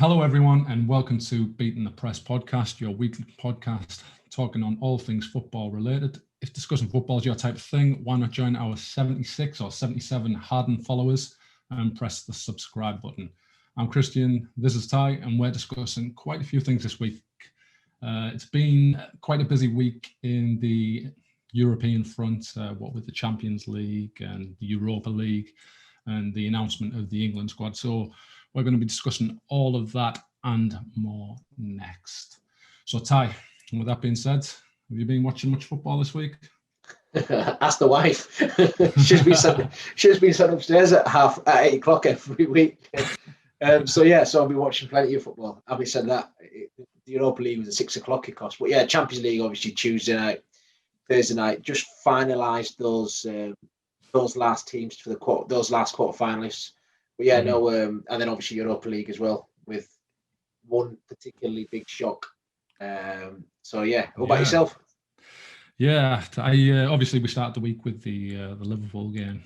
Hello, everyone, and welcome to Beating the Press podcast, your weekly podcast talking on all things football related. If discussing football is your type of thing, why not join our 76 or 77 hardened followers and press the subscribe button. I'm Christian, this is Ty, and we're discussing quite a few things this week. It's been quite a busy week in the European front, what with the Champions League and the Europa League and the announcement of the England squad. So we're going to be discussing all of that and more next. So Ty, with that being said, have you been watching much football this week? Ask the wife. she's been sat upstairs at 8 o'clock every week. So I'll be watching plenty of football. Having said that, the Europa League was a 6 o'clock kickoff. But yeah, Champions League obviously Tuesday night, Thursday night. Just finalised those last teams for those last quarter finalists. But yeah, and then obviously Europa League as well, with one particularly big shock. What about yourself? Yeah, I obviously we started the week with the Liverpool game.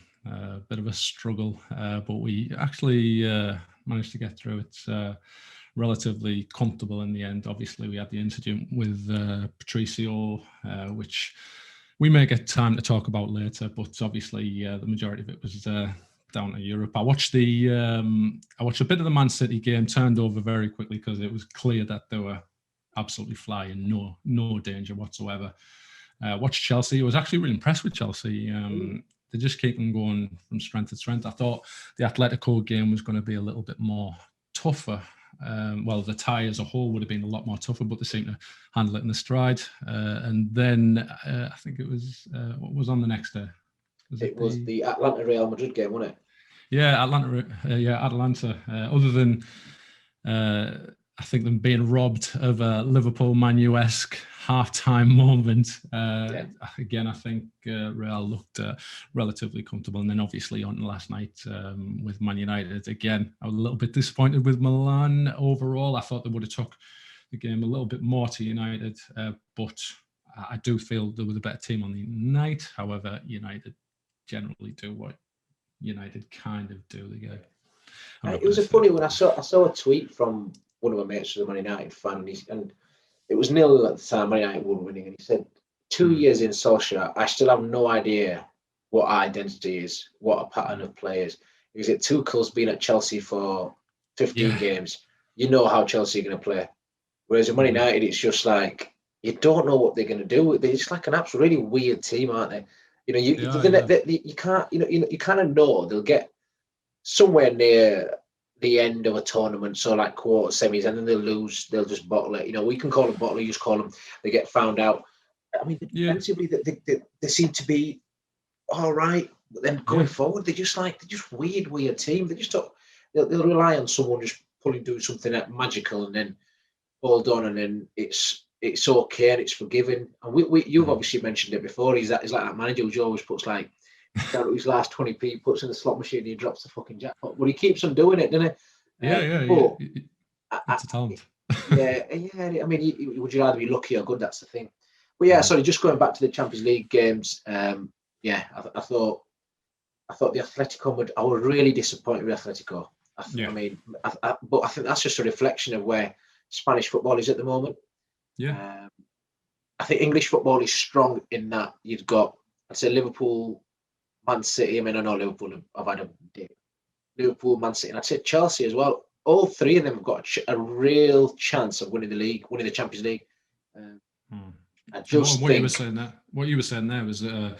Bit of a struggle, but we actually managed to get through it relatively comfortable in the end. Obviously, we had the incident with Patricio, which we may get time to talk about later, but obviously the majority of it was down to Europe. I watched a bit of the Man City game, turned over very quickly because it was clear that they were absolutely flying, no danger whatsoever. Watched Chelsea. I was actually really impressed with Chelsea. They just keep on going from strength to strength. I thought the Atletico game was going to be a little bit more tougher. The tie as a whole would have been a lot more tougher, but they seemed to handle it in the stride. And then I think it was what was on the next day? It was the Atlanta-Real Madrid game, wasn't it? Yeah, Atlanta. Other than I think them being robbed of a Liverpool Man U-esque half-time moment. Again, I think Real looked relatively comfortable. And then obviously on last night with Man United, again, I was a little bit disappointed with Milan overall. I thought they would have took the game a little bit more to United, but I do feel there was a better team on the night. However, United generally do what United kind of do. It was a funny one. I saw a tweet from one of my mates who's a Man United fan, and it was 0 at the time. Man United were winning, and he said, 2 years in Solskjaer, I still have no idea what identity is, what a pattern of players. Because Tuchel's been at Chelsea for 15 games. You know how Chelsea are going to play. Whereas at Man United, it's just like, you don't know what they're going to do. They're just like an absolutely really weird team, aren't they? You can't, you kind of know they'll get somewhere near the end of a tournament, so like quarter semis, and then they'll lose. They'll just bottle it. We can call them bottle. You just call them. They get found out. I mean, defensively, they seem to be all right, but then going forward, they're just weird team. They just don't. They'll rely on someone just doing something magical, and then ball done, and then it's okay and it's forgiven. And you've obviously mentioned it before. He's like that manager who always puts like down to his last 20p, puts in the slot machine, and he drops the fucking jackpot. But he keeps on doing it, doesn't he? It's a talent. I mean, would you rather be lucky or good? That's the thing. But sorry, just going back to the Champions League games. I thought the Atletico. I was really disappointed with Atletico. But I think that's just a reflection of where Spanish football is at the moment. I think English football is strong in that you've got, I'd say, Liverpool, Man City. I mean, I know Liverpool have had a day. Liverpool, Man City, and I'd say Chelsea as well. All three of them have got a real chance of winning the Champions League. What you were saying there was, I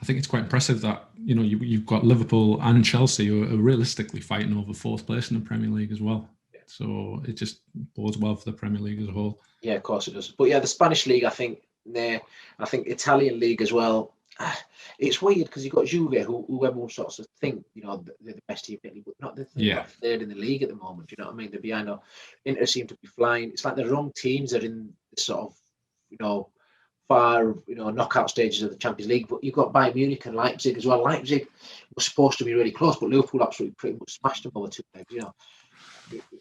think it's quite impressive that you've got Liverpool and Chelsea who are realistically fighting over fourth place in the Premier League as well. So it just bodes well for the Premier League as a whole. Yeah, of course it does. But the Spanish League, I think Italian League as well. It's weird because you've got Juve, who everyone sort of think, they're the best team in the league, but not third in the league at the moment. Do you know what I mean? They're behind. Inter seem to be flying. It's like the wrong teams are in the sort of, far, knockout stages of the Champions League. But you've got Bayern Munich and Leipzig as well. Leipzig was supposed to be really close, but Liverpool absolutely pretty much smashed them over 2 games.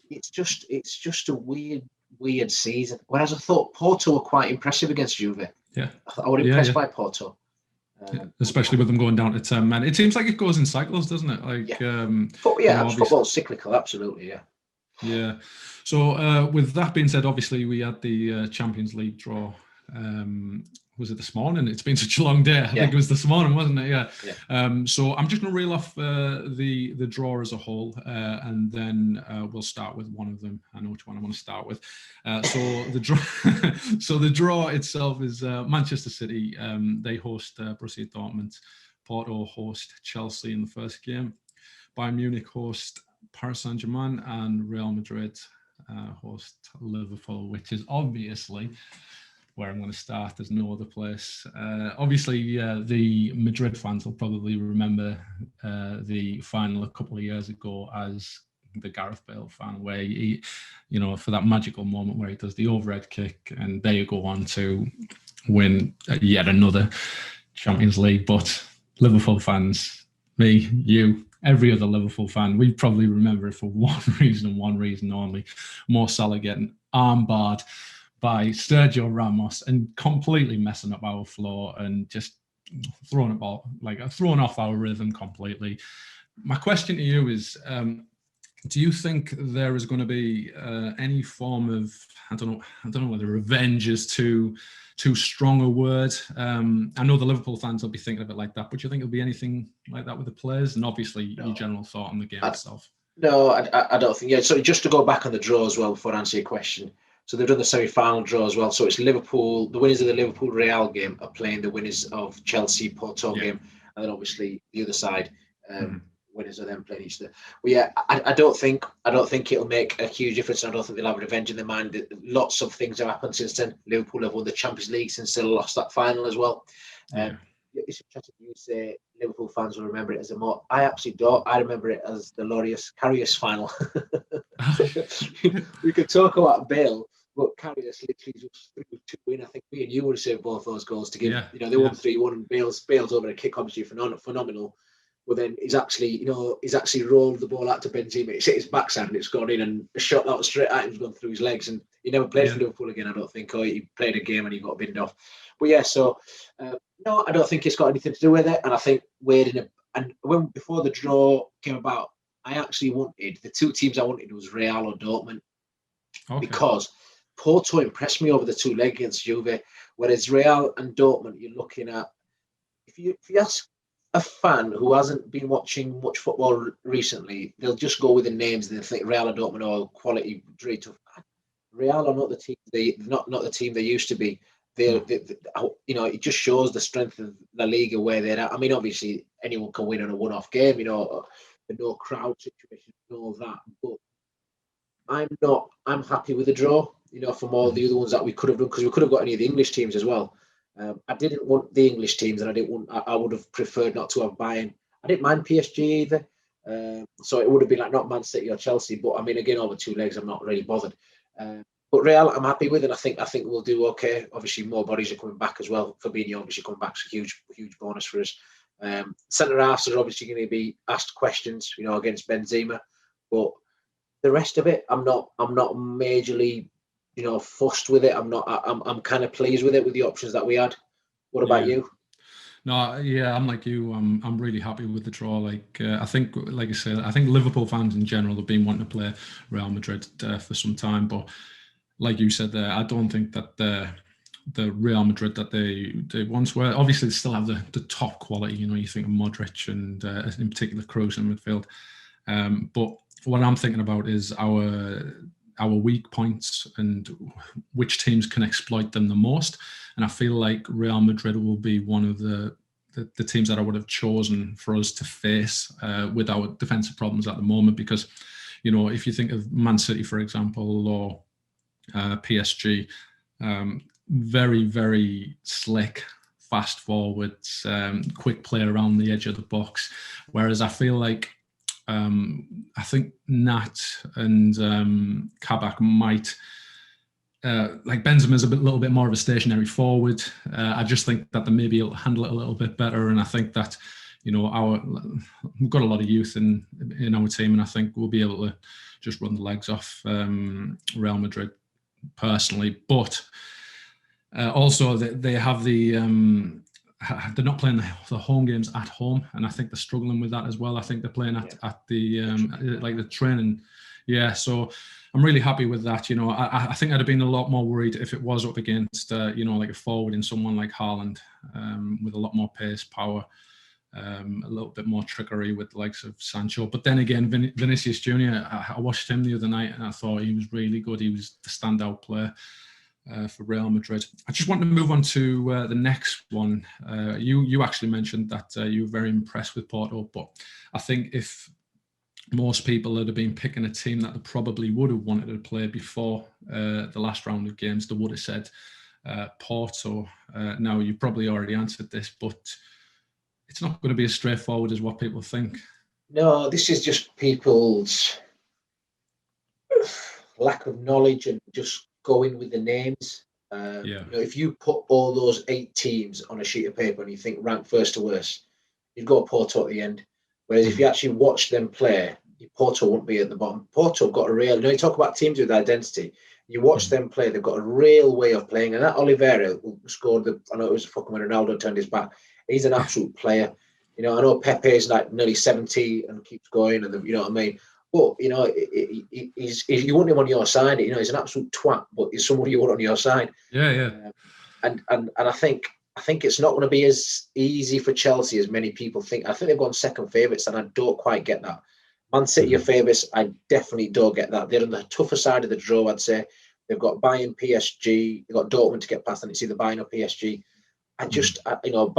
It's just a weird season. Whereas I thought Porto were quite impressive against Juve. Yeah, I was impressed by Porto. Especially with them going down to 10 men. It seems like it goes in cycles, doesn't it? Football's cyclical, absolutely, yeah. Yeah. So with that being said, obviously we had the Champions League draw. Was it this morning? It's been such a long day. I think it was this morning, wasn't it? Yeah. So I'm just going to reel off the draw as a whole, and then we'll start with one of them. I know which one I want to start with. So the draw, so the draw itself is Manchester City. They host Borussia Dortmund. Porto host Chelsea in the first game. Bayern Munich host Paris Saint-Germain, and Real Madrid host Liverpool, which is obviously where I'm going to start. There's no other place. Obviously, the Madrid fans will probably remember the final a couple of years ago as the Gareth Bale final, where he, for that magical moment where he does the overhead kick, and they go on to win yet another Champions League. But Liverpool fans, me, you, every other Liverpool fan, we probably remember it for one reason only: Mo Salah getting armbarred by Sergio Ramos and completely messing up our flow and just throwing off our rhythm completely. My question to you is, do you think there is going to be any form of, I don't know whether revenge is too strong a word. I know the Liverpool fans will be thinking of it like that, but do you think there'll be anything like that with the players? And obviously, your general thought on the game itself. No, I don't think. Yeah, so just to go back on the draw as well before I answer your question. So they've done the semi-final draw as well. So it's Liverpool. The winners of the Liverpool Real game are playing the winners of Chelsea Porto game, and then obviously the other side. Winners are then playing each other. Well, yeah, I don't think it'll make a huge difference. I don't think they'll have revenge in their mind. Lots of things have happened since then. Liverpool have won the Champions League since they lost that final as well. It's interesting you say Liverpool fans will remember it as a more. I actually don't. I remember it as the Karius final. We could talk about Bale, but Karius literally just threw 2 in. I think me and you would have saved both those goals to give. They won 3-1, and Bale's over a kick, obviously phenomenal. Well, then he's actually rolled the ball out to Benzema. It's hit his backside and it's gone in, and a shot that was straight at him's gone through his legs, and he never played for Liverpool again, I don't think. Or he played a game and he got binned off. But yeah, so no, I don't think it's got anything to do with it. And I think before the draw came about, I actually wanted the 2 teams I wanted was Real or Dortmund, because Porto impressed me over the 2 leg against Juve, whereas Real and Dortmund, you're looking at, if you ask a fan who hasn't been watching much football recently, they'll just go with the names and they'll think Real or Dortmund are quality, very tough. Real are not the team not the team they used to be. They it just shows the strength of La Liga where they're at. I mean, obviously anyone can win on a one-off game, the no crowd situation and all that. But I'm happy with the draw, from all the other ones that we could have done, because we could have got any of the English teams as well. I didn't want the English teams, and I would have preferred not to have Bayern. I didn't mind PSG either. So it would have been like not Man City or Chelsea. But I mean, again, over 2 legs, I'm not really bothered. But Real, I'm happy with, and I think we'll do okay. Obviously, more bodies are coming back as well. Fabinho obviously coming back is a huge bonus for us. Centre halves are obviously going to be asked questions, against Benzema. But the rest of it, I'm not majorly, fussed with it. I'm kind of pleased with it, with the options that we had. What about you? No, yeah, I'm like you. I'm really happy with the draw. I think, like I said, I think Liverpool fans in general have been wanting to play Real Madrid for some time. But like you said there, I don't think that the Real Madrid that they once were. Obviously, they still have the top quality. You think of Modric and in particular Kroos in midfield. But what I'm thinking about is our weak points and which teams can exploit them the most. And I feel like Real Madrid will be one of the teams that I would have chosen for us to face with our defensive problems at the moment. Because, if you think of Man City, for example, or PSG, very, very slick, fast forwards, quick play around the edge of the box. Whereas I feel like I think Nat and Kabak might, like Benzema's a little bit more of a stationary forward. I just think that they maybe will handle it a little bit better, and I think that we've got a lot of youth in our team, and I think we'll be able to just run the legs off Real Madrid personally. But also they have the they're not playing the home games at home, and I think they're struggling with that as well. I think they're playing at the like the training. Yeah, so I'm really happy with that. You know, I think I'd have been a lot more worried if it was up against you know, like a forward in someone like Haaland, with a lot more pace, power, a little bit more trickery with the likes of Sancho. But then again, Vinicius Junior, I watched him the other night and I thought he was really good. He was the standout player for Real Madrid. I just want to move on to the next one. You actually mentioned that you were very impressed with Porto, but I think if most people would have been picking a team that they probably would have wanted to play before the last round of games, they would have said Porto. Now, you probably already answered this, but it's not going to be as straightforward as what people think. No, this is just people's lack of knowledge and just going with the names. You know, if you put all those 8 teams on a sheet of paper and you think rank first to worst, you've got Porto at the end. Whereas if you actually watch them play, Porto won't be at the bottom. Porto have got a real, you know, you talk about teams with identity. You watch them play, they've got a real way of playing. And that Oliveira who scored I know it was fucking when Ronaldo turned his back. He's an absolute player. You know, I know Pepe is like nearly 70 and keeps going, and you know what I mean. But you know, you want him on your side. You know, he's an absolute twat, but he's someone you want on your side. Yeah. And I think it's not going to be as easy for Chelsea as many people think. I think they've gone second favourites, and I don't quite get that. Man City are favourites. I definitely don't get that. They're on the tougher side of the draw, I'd say. They've got Bayern, PSG. They've got Dortmund to get past, and it's either Bayern or PSG. You know,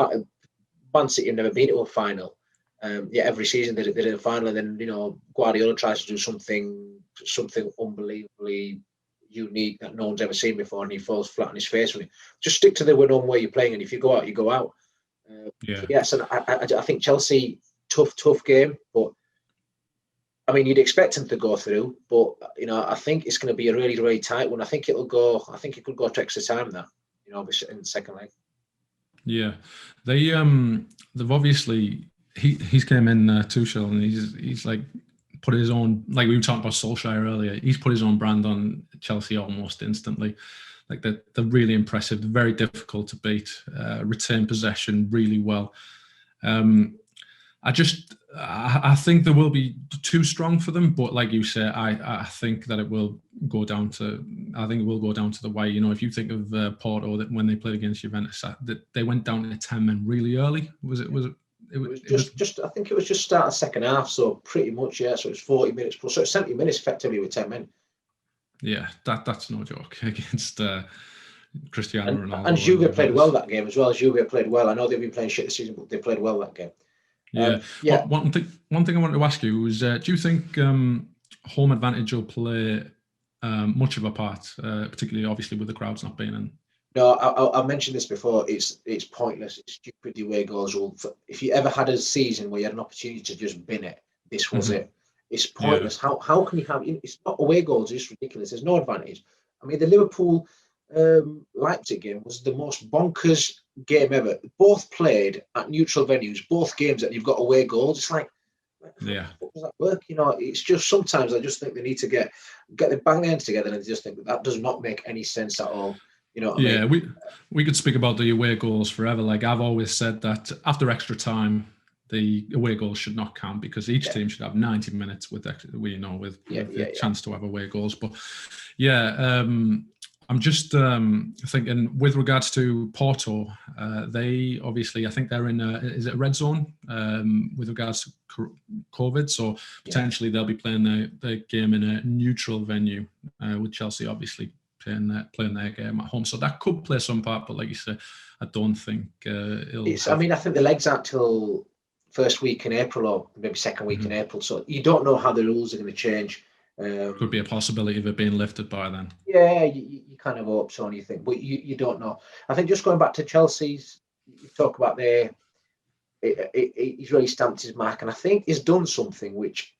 Man City have never been to a final. Every season they're in a final, and then you know Guardiola tries to do something unbelievably unique that no one's ever seen before, and he falls flat on his face. When just stick to the one way you're playing, and if you go out, you go out. Yes, and I think Chelsea tough game, but I mean you'd expect them to go through, but you know I think it's going to be a really really tight one. I think it could go to extra time. That you know, obviously in the second leg. Yeah, they've obviously he's came in Tuchel, and he's like put his own, like we were talking about Solskjaer earlier. He's put his own brand on Chelsea almost instantly. Like they're really impressive. They're very difficult to beat. Retain possession really well. I think they will be too strong for them, but like you say, I think that it will go down to. I think it will go down to the way. You know, if you think of Porto, that when they played against Juventus, that they went down to 10 men really early. It was just. I think it was just start the second half, so pretty much So it was 40 minutes plus, so it's 70 minutes effectively with 10 men. Yeah, that's no joke against Cristiano Ronaldo. And Juve played well that game as well. Juve played well. I know they've been playing shit this season, but they played well that game. One thing I wanted to ask you was, do you think home advantage will play much of a part, particularly obviously with the crowds not being in? No, I mentioned this before. It's pointless. It's stupid the away goals rule. If you ever had a season where you had an opportunity to just bin it, this was it. It's pointless. Yeah. How can you have? It's not away goals. It's ridiculous. There's no advantage. I mean, the Liverpool Leipzig game was the most bonkers game ever. Both played at neutral venues. Both games that you've got away goals. It's like, how does that work? You know, it's just sometimes I just think they need to get the bang ends together, and I just think that does not make any sense at all. You know what I mean? We could speak about the away goals forever. Like I've always said that after extra time, the away goals should not count because each team should have 90 minutes with the chance to have away goals. But I'm just thinking with regards to Porto, they obviously, I think they're in is it a red zone with regards to COVID, so potentially they'll be playing their game in a neutral venue with Chelsea obviously playing their game at home. So that could play some part, but like you said, I don't think it'll. I mean, I think the legs aren't till first week in April or maybe second week in April, so you don't know how the rules are going to change. Could be a possibility of it being lifted by then. Yeah, you kind of hope so, and you think, but you don't know. I think just going back to Chelsea's, you talk about he's really stamped his mark, and I think he's done something which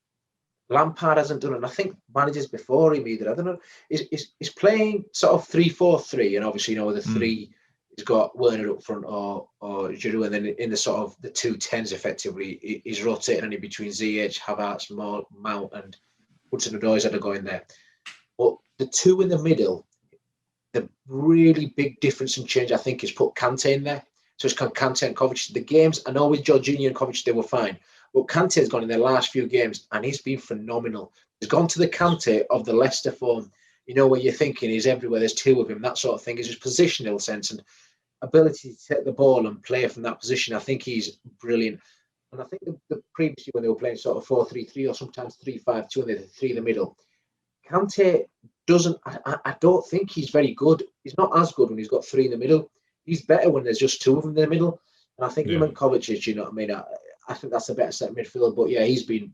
Lampard hasn't done, and I think managers before him either. I don't know. He's playing sort of 3-4-3, and obviously with the three, he's got Werner up front or Giroud, and then in the sort of the 2 10s effectively, he's rotating in between ZH, Havertz, Mount, and Hudson-Odoi had to go in there. But the 2 in the middle, the really big difference and change, I think, is put Kante in there. So it's Kante and Kovacic. The games, I know with Jorginho and Kovacic, they were fine. But Kante's gone in their last few games and he's been phenomenal. He's gone to the Kante of the Leicester form, where you're thinking he's everywhere, there's two of him, that sort of thing. Is his positional sense and ability to take the ball and play from that position. I think he's brilliant. And I think the previously when they were playing sort of 4-3-3 or sometimes 3-5-2 and they're three in the middle, Kante I don't think he's very good. He's not as good when he's got three in the middle. He's better when there's just two of them in the middle. And I think him and Kovacic, you know what I mean? I think that's a better set midfield. But yeah, he's been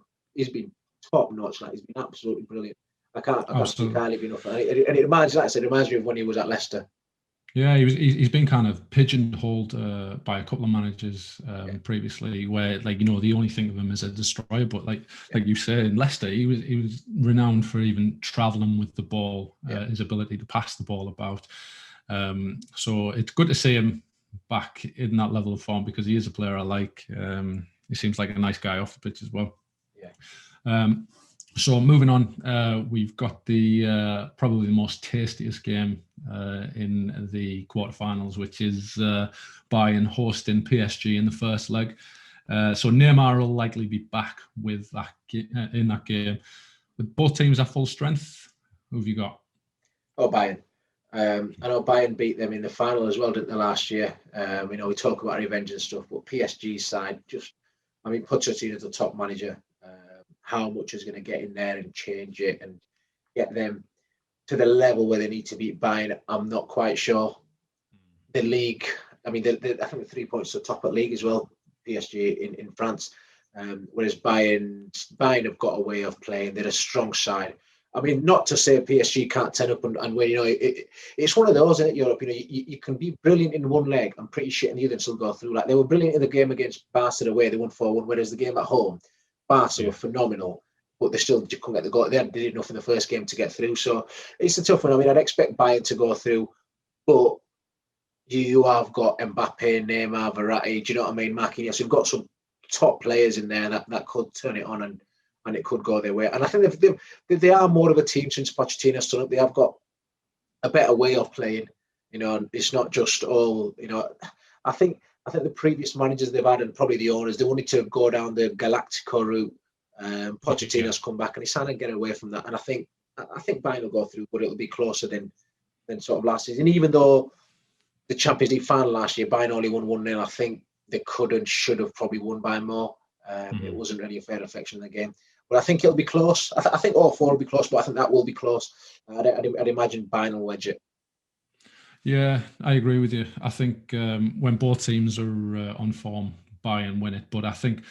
top notch. Like, he's been absolutely brilliant. I can't speak highly enough. And it reminds me of when he was at Leicester. Yeah, he's been kind of pigeonholed by a couple of managers previously, where the only thing of him is a destroyer. But like you say, in Leicester, he was renowned for even travelling with the ball, his ability to pass the ball about. So it's good to see him back in that level of form because he is a player I like. He seems like a nice guy off the pitch as well. Yeah. So moving on, we've got the probably the most tastiest game in the quarterfinals, which is Bayern hosting PSG in the first leg. So Neymar will likely be back with that in that game. With both teams at full strength, who have you got? Oh, Bayern. I know Bayern beat them in the final as well, didn't they, last year? We talk about revenge and stuff, but PSG's side Pochettino's the top manager. How much is going to get in there and change it and get them to the level where they need to beat Bayern, I'm not quite sure. The league, I think the 3 points to top at league as well, PSG in France. Whereas Bayern have got a way of playing. They're a strong side. I mean, not to say PSG can't turn up and win. It's one of those, isn't it, Europe? You can be brilliant in one leg and pretty shit in the other and still go through. Like, they were brilliant in the game against Barca away. They won 4-1, whereas the game at home, Barca were phenomenal, but they still couldn't get the goal. They did enough in the first game to get through. So it's a tough one. I mean, I'd expect Bayern to go through, but you have got Mbappe, Neymar, Verratti, do you know what I mean? Marquinhos. You've got some top players in there that could turn it on and it could go their way. And I think they are more of a team since Pochettino's done it. They have got a better way of playing. It's not just all. I think the previous managers they've had and probably the owners, they wanted to go down the Galactico route. Pochettino's come back and he's trying to get away from that. And I think Bayern will go through, but it'll be closer than sort of last season. Even though the Champions League final last year, Bayern only won 1-0, I think they could and should have probably won by more. It wasn't really a fair reflection of the game. But I think it'll be close. I think all four will be close, but I think that will be close. I'd imagine Bayern will wedge it. Yeah, I agree with you. I think when both teams are on form, Bayern win it. But I think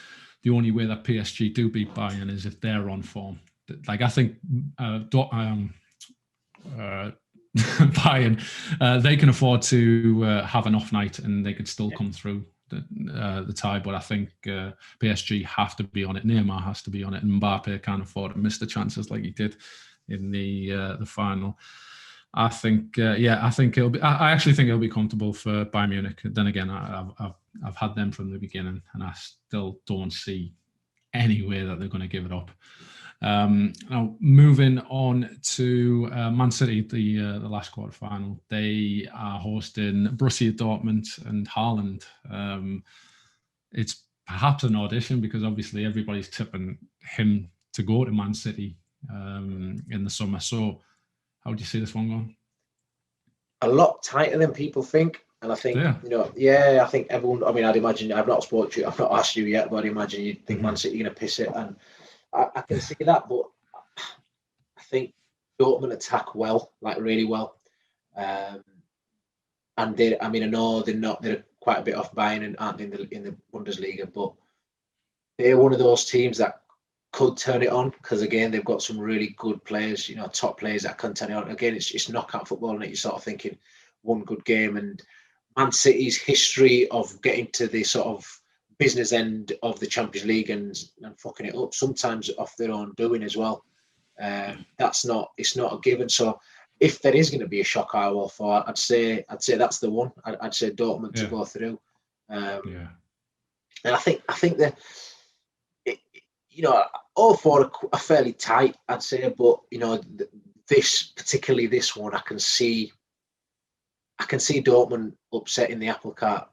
the only way that PSG do beat Bayern is if they're on form. Like, I think Bayern, they can afford to have an off night and they could still come through the tie. But I think PSG have to be on it. Neymar has to be on it. And Mbappe can't afford to miss the chances like he did in the final. I think, I think it'll be. I actually think it'll be comfortable for Bayern Munich. Then again, I've had them from the beginning, and I still don't see any way that they're going to give it up. Now, moving on to Man City, the last quarter final, they are hosting Borussia Dortmund and Haaland. It's perhaps an audition because obviously everybody's tipping him to go to Man City in the summer. So, how do you see this one going? A lot tighter than people think. And I think, I think everyone, I mean, I'd imagine, I've not spoken to you, I've not asked you yet, but I'd imagine you'd think Man City are going to piss it. And I can see that, but I think Dortmund attack well, like really well. And I know they're quite a bit off Bayern and aren't in the Bundesliga, but they're one of those teams that could turn it on because again they've got some really good players, top players that can turn it on. Again, it's knockout football, and you're sort of thinking one good game. And Man City's history of getting to the sort of business end of the Champions League and fucking it up sometimes off their own doing as well. It's not a given. So if there is going to be a shock I will for, I'd say that's the one. I'd say Dortmund to go through. And I think that all four are fairly tight, I'd say, but this one, I can see Dortmund upsetting the apple cart.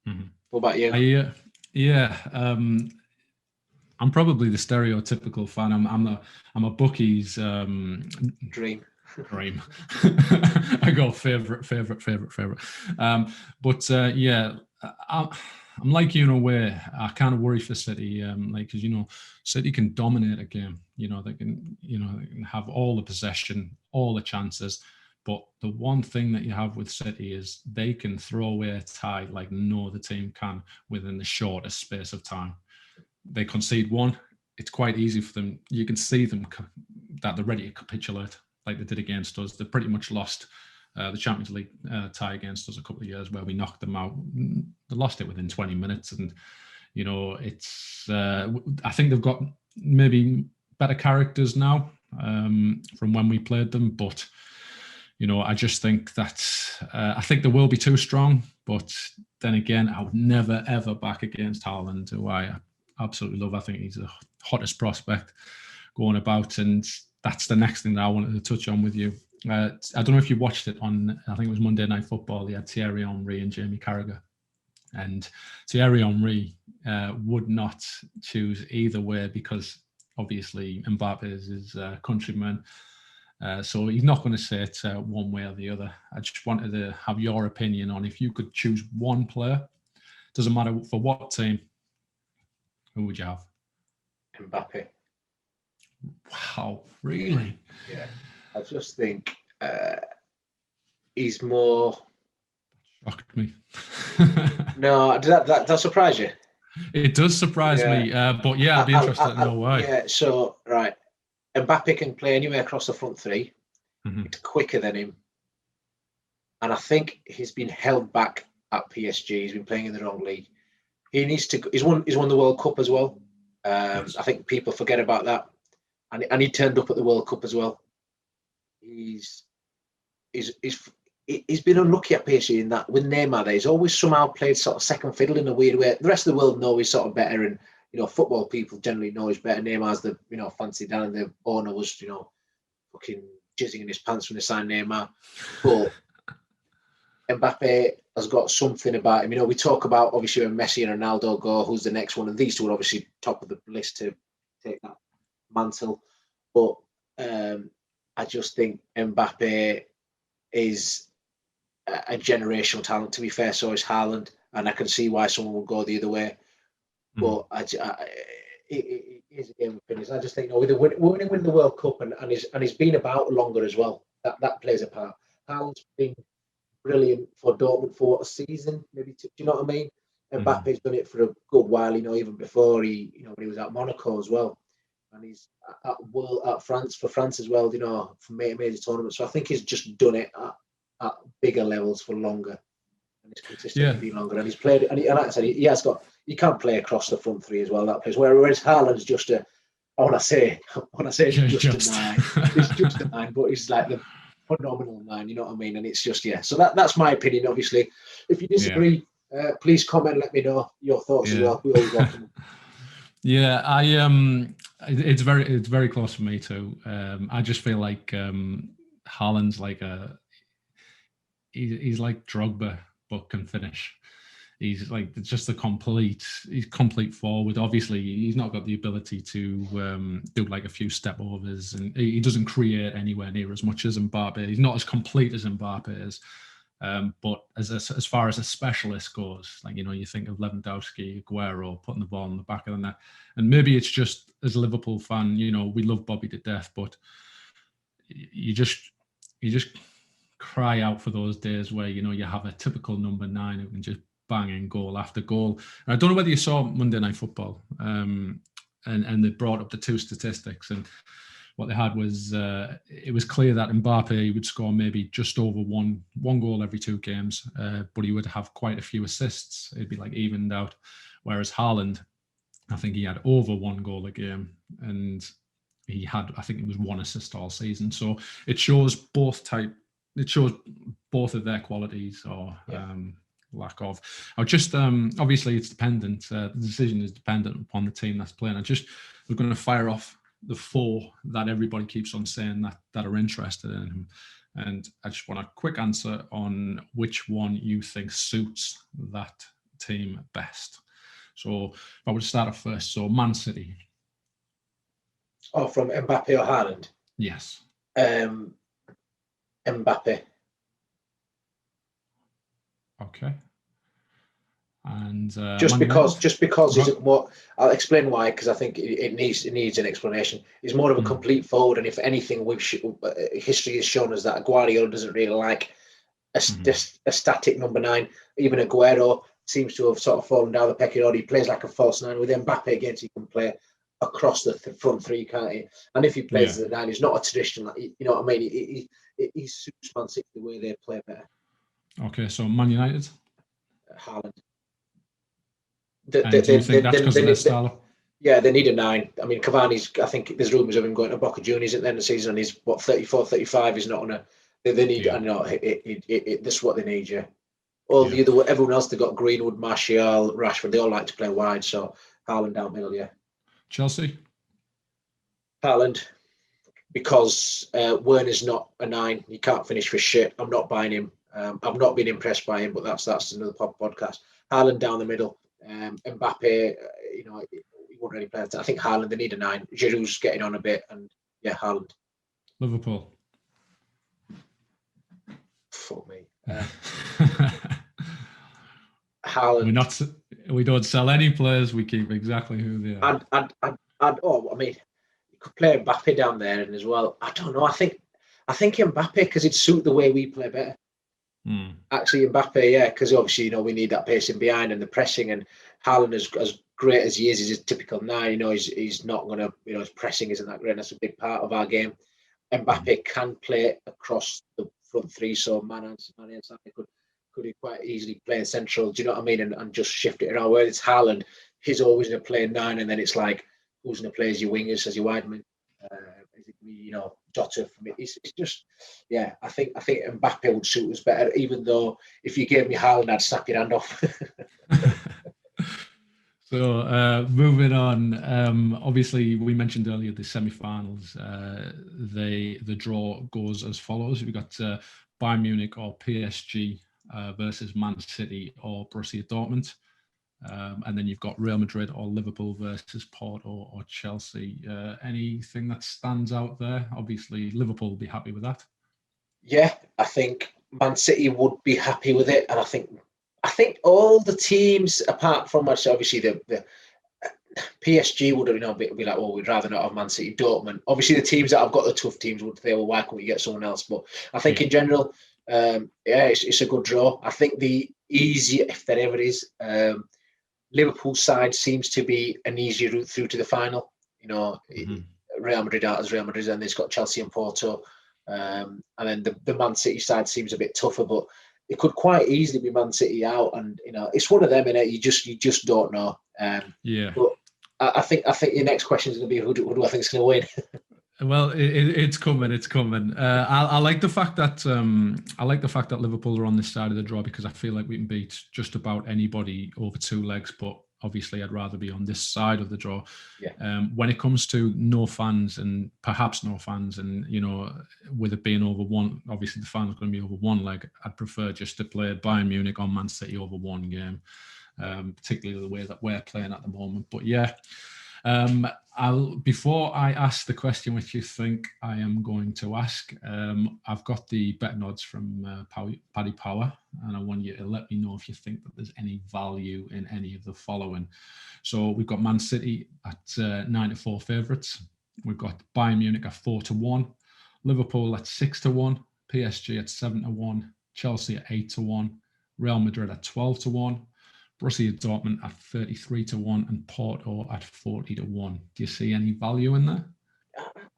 Mm-hmm. What about you? I'm probably the stereotypical fan. I'm a bookies Dream. I go favorite. I'm like you in a way. I kind of worry for City, because City can dominate a game. They can have all the possession, all the chances. But the one thing that you have with City is they can throw away a tie like no other team can within the shortest space of time. They concede one, it's quite easy for them. You can see them that they're ready to capitulate like they did against us. They pretty much lost the Champions League tie against us a couple of years where we knocked them out. They lost it within 20 minutes. And, it's I think they've got maybe better characters now from when we played them. But, I just think that I think they will be too strong. But then again, I would never, ever back against Haaland, who I absolutely love. I think he's the hottest prospect going about. And that's the next thing that I wanted to touch on with you. I don't know if you watched it on, I think it was Monday Night Football. They had Thierry Henry and Jamie Carragher. And Thierry Henry would not choose either way because obviously Mbappe is his countryman. So he's not going to say it one way or the other. I just wanted to have your opinion on if you could choose one player, doesn't matter for what team, who would you have? Mbappe. Wow, really? Yeah. I just think he's more... Shocked me. No, does that surprise you? It does surprise me, but yeah, I'd be interested to know why. Yeah, so, right. Mbappe can play anywhere across the front three. Mm-hmm. It's quicker than him. And I think he's been held back at PSG. He's been playing in the wrong league. He needs to... He's won the World Cup as well. Yes. I think people forget about that. And he turned up at the World Cup as well. He's been unlucky at PSG in that with Neymar there. He's always somehow played sort of second fiddle in a weird way. The rest of the world know he's sort of better, and football people generally know he's better. Neymar's the fancy down, and the owner was fucking jizzing in his pants when they signed Neymar. But Mbappe has got something about him. We talk about obviously when Messi and Ronaldo go, who's the next one, and these two are obviously top of the list to take that mantle. But I just think Mbappe is a generational talent. To be fair, so is Haaland, and I can see why someone would go the other way. But it is a game of opinions. I just think with winning the World Cup and he's been about longer as well. That plays a part. Haaland's been brilliant for Dortmund for a season, maybe. Do you know what I mean? Mbappe's done it for a good while. Even before when he was at Monaco as well, and he's at France for France as well. For major tournaments. So I think he's just done it at bigger levels for longer, and it's consistently been longer. And he's played, and like I said, he can't play across the front three as well. That plays. Whereas Haaland's just a, I want to say it's just a 9. He's just a 9, but he's like the phenomenal 9. You know what I mean? And it's just So that's my opinion. Obviously, if you disagree, please comment. Let me know your thoughts as well. We always welcome them. Yeah, it's very close for me too. I just feel like Haaland's like he's like Drogba, but can finish. He's like just he's complete forward. Obviously, he's not got the ability to do like a few step overs, and he doesn't create anywhere near as much as Mbappe. He's not as complete as Mbappe is. But as far as a specialist goes, like, you think of Lewandowski, Aguero putting the ball in the back of the net. And maybe it's just as a Liverpool fan, we love Bobby to death, but you just cry out for those days where, you have a typical number 9 who can just bang in goal after goal. And I don't know whether you saw Monday Night Football, and they brought up the 2 statistics, and what they had was it was clear that Mbappe would score maybe just over one goal every 2 games, but he would have quite a few assists. It'd be like evened out. Whereas Haaland, I think he had over 1 goal a game, and he had, I think it was 1 assist all season. So it shows both of their qualities or lack of. Obviously it's dependent. The decision is dependent upon the team that's playing. We're going to fire off the 4 that everybody keeps on saying that are interested in him. And I just want a quick answer on which one you think suits that team best. So if I would start off first, so Man City. Oh, from Mbappe or Haaland? Yes. Mbappe. Okay. And just because he's more, I'll explain why, because I think it needs an explanation. He's more of a complete forward, and if anything, history has shown us that Guardiola doesn't really like a static number 9. Even Aguero seems to have sort of fallen down the pecking order. He plays like a false 9. With Mbappe against, he can play across the front 3, can't he? And if he plays as a 9, he's not a traditional. You know what I mean? He suits Man City the way they play better. Okay, so Man United. Haaland. Do you think that's because of their style? Yeah, they need a 9. I mean, Cavani's, I think there's rumours of him going to Boca Juniors at the end of the season, and he's, 34, 35. He's not on a... They need... I know, this is what they need, yeah. Everyone else, they got Greenwood, Martial, Rashford, they all like to play wide, so Haaland down middle, yeah. Chelsea? Haaland, because Werner's not a 9. He can't finish for shit. I'm not buying him. I've not been impressed by him, but that's another podcast. Haaland down the middle. Mbappe, he won't really play. I think Haaland, they need a 9. Giroud's getting on a bit, and yeah, Haaland. Liverpool. Fuck me. Haaland. We don't sell any players. We keep exactly who they are. I mean, you could play Mbappe down there, and as well, I don't know. I think Mbappe, because it'd suit the way we play better. Actually, Mbappe, yeah, because obviously, we need that pacing behind and the pressing. And Haaland, as great as he is, he's a typical 9. He's not going to, his pressing isn't that great. That's a big part of our game. Mbappe can play across the front 3, so Man could he quite easily play in central, do you know what I mean? And just shift it around. Where it's Haaland, he's always going to play 9, and then it's like, who's going to play as your wingers, as your wide man? Is it me, Jota for me? It's just, yeah. I think Mbappe would suit us better. Even though if you gave me Haaland, I'd snap your hand off. So moving on. Obviously, we mentioned earlier the semi-finals. The draw goes as follows: we've got Bayern Munich or PSG versus Man City or Borussia Dortmund. And then you've got Real Madrid or Liverpool versus Porto or Chelsea. Anything that stands out there? Obviously, Liverpool will be happy with that. Yeah, I think Man City would be happy with it, and I think all the teams, apart from us, obviously the PSG would be like, well, we'd rather not have Man City. Dortmund, obviously, the teams that have got the tough teams would say, well, why can't we get someone else? But I think in general, it's a good draw. I think the easier, if there ever is. Liverpool side seems to be an easier route through to the final. Real Madrid out as Real Madrid, and they've got Chelsea and Porto. And then the Man City side seems a bit tougher, but it could quite easily be Man City out. And it's one of them, innit? You just don't know. But I think your next question is going to be who do I think is going to win? Well, it's coming. It's coming. I like the fact that Liverpool are on this side of the draw, because I feel like we can beat just about anybody over 2 legs. But obviously, I'd rather be on this side of the draw. Yeah. When it comes to no fans, and with it being over one, obviously the final's going to be over 1 leg. I'd prefer just to play Bayern Munich or Man City over 1 game, particularly the way that we're playing at the moment. But yeah. Before I ask the question which you think I am going to ask, I've got the betting odds from Paddy Power, and I want you to let me know if you think that there's any value in any of the following. So we've got Man City at 9-4 favourites. We've got Bayern Munich at 4-1, Liverpool at 6-1, PSG at 7-1, Chelsea at 8-1, Real Madrid at 12-1. Borussia Dortmund at 33-1 and Porto at 40-1. Do you see any value in there?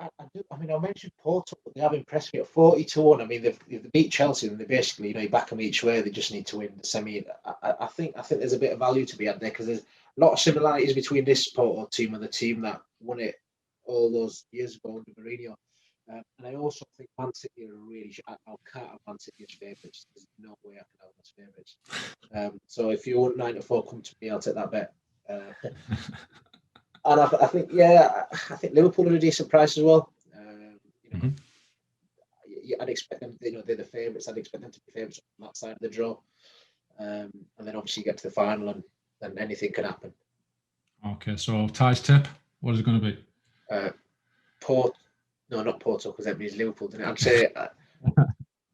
I do. I mean, I mentioned Porto, but they have impressed me at 40-1. I mean, they beat Chelsea, and they basically, you back them each way. They just need to win the semi. I think there's a bit of value to be had there, because there's a lot of similarities between this Porto team and the team that won it all those years ago under Mourinho. And I also think Man City are really. I can't have Man City as favourites. There's no way I can have them as favourites. So if you want 9-4, come to me. I'll take that bet. And I think Liverpool are a decent price as well. I'd expect them. They're the favourites. I'd expect them to be favourites on that side of the draw. and then obviously you get to the final, and then anything can happen. Okay, so Ty's tip, what is it going to be? No, not Porto, because that means Liverpool, doesn't it?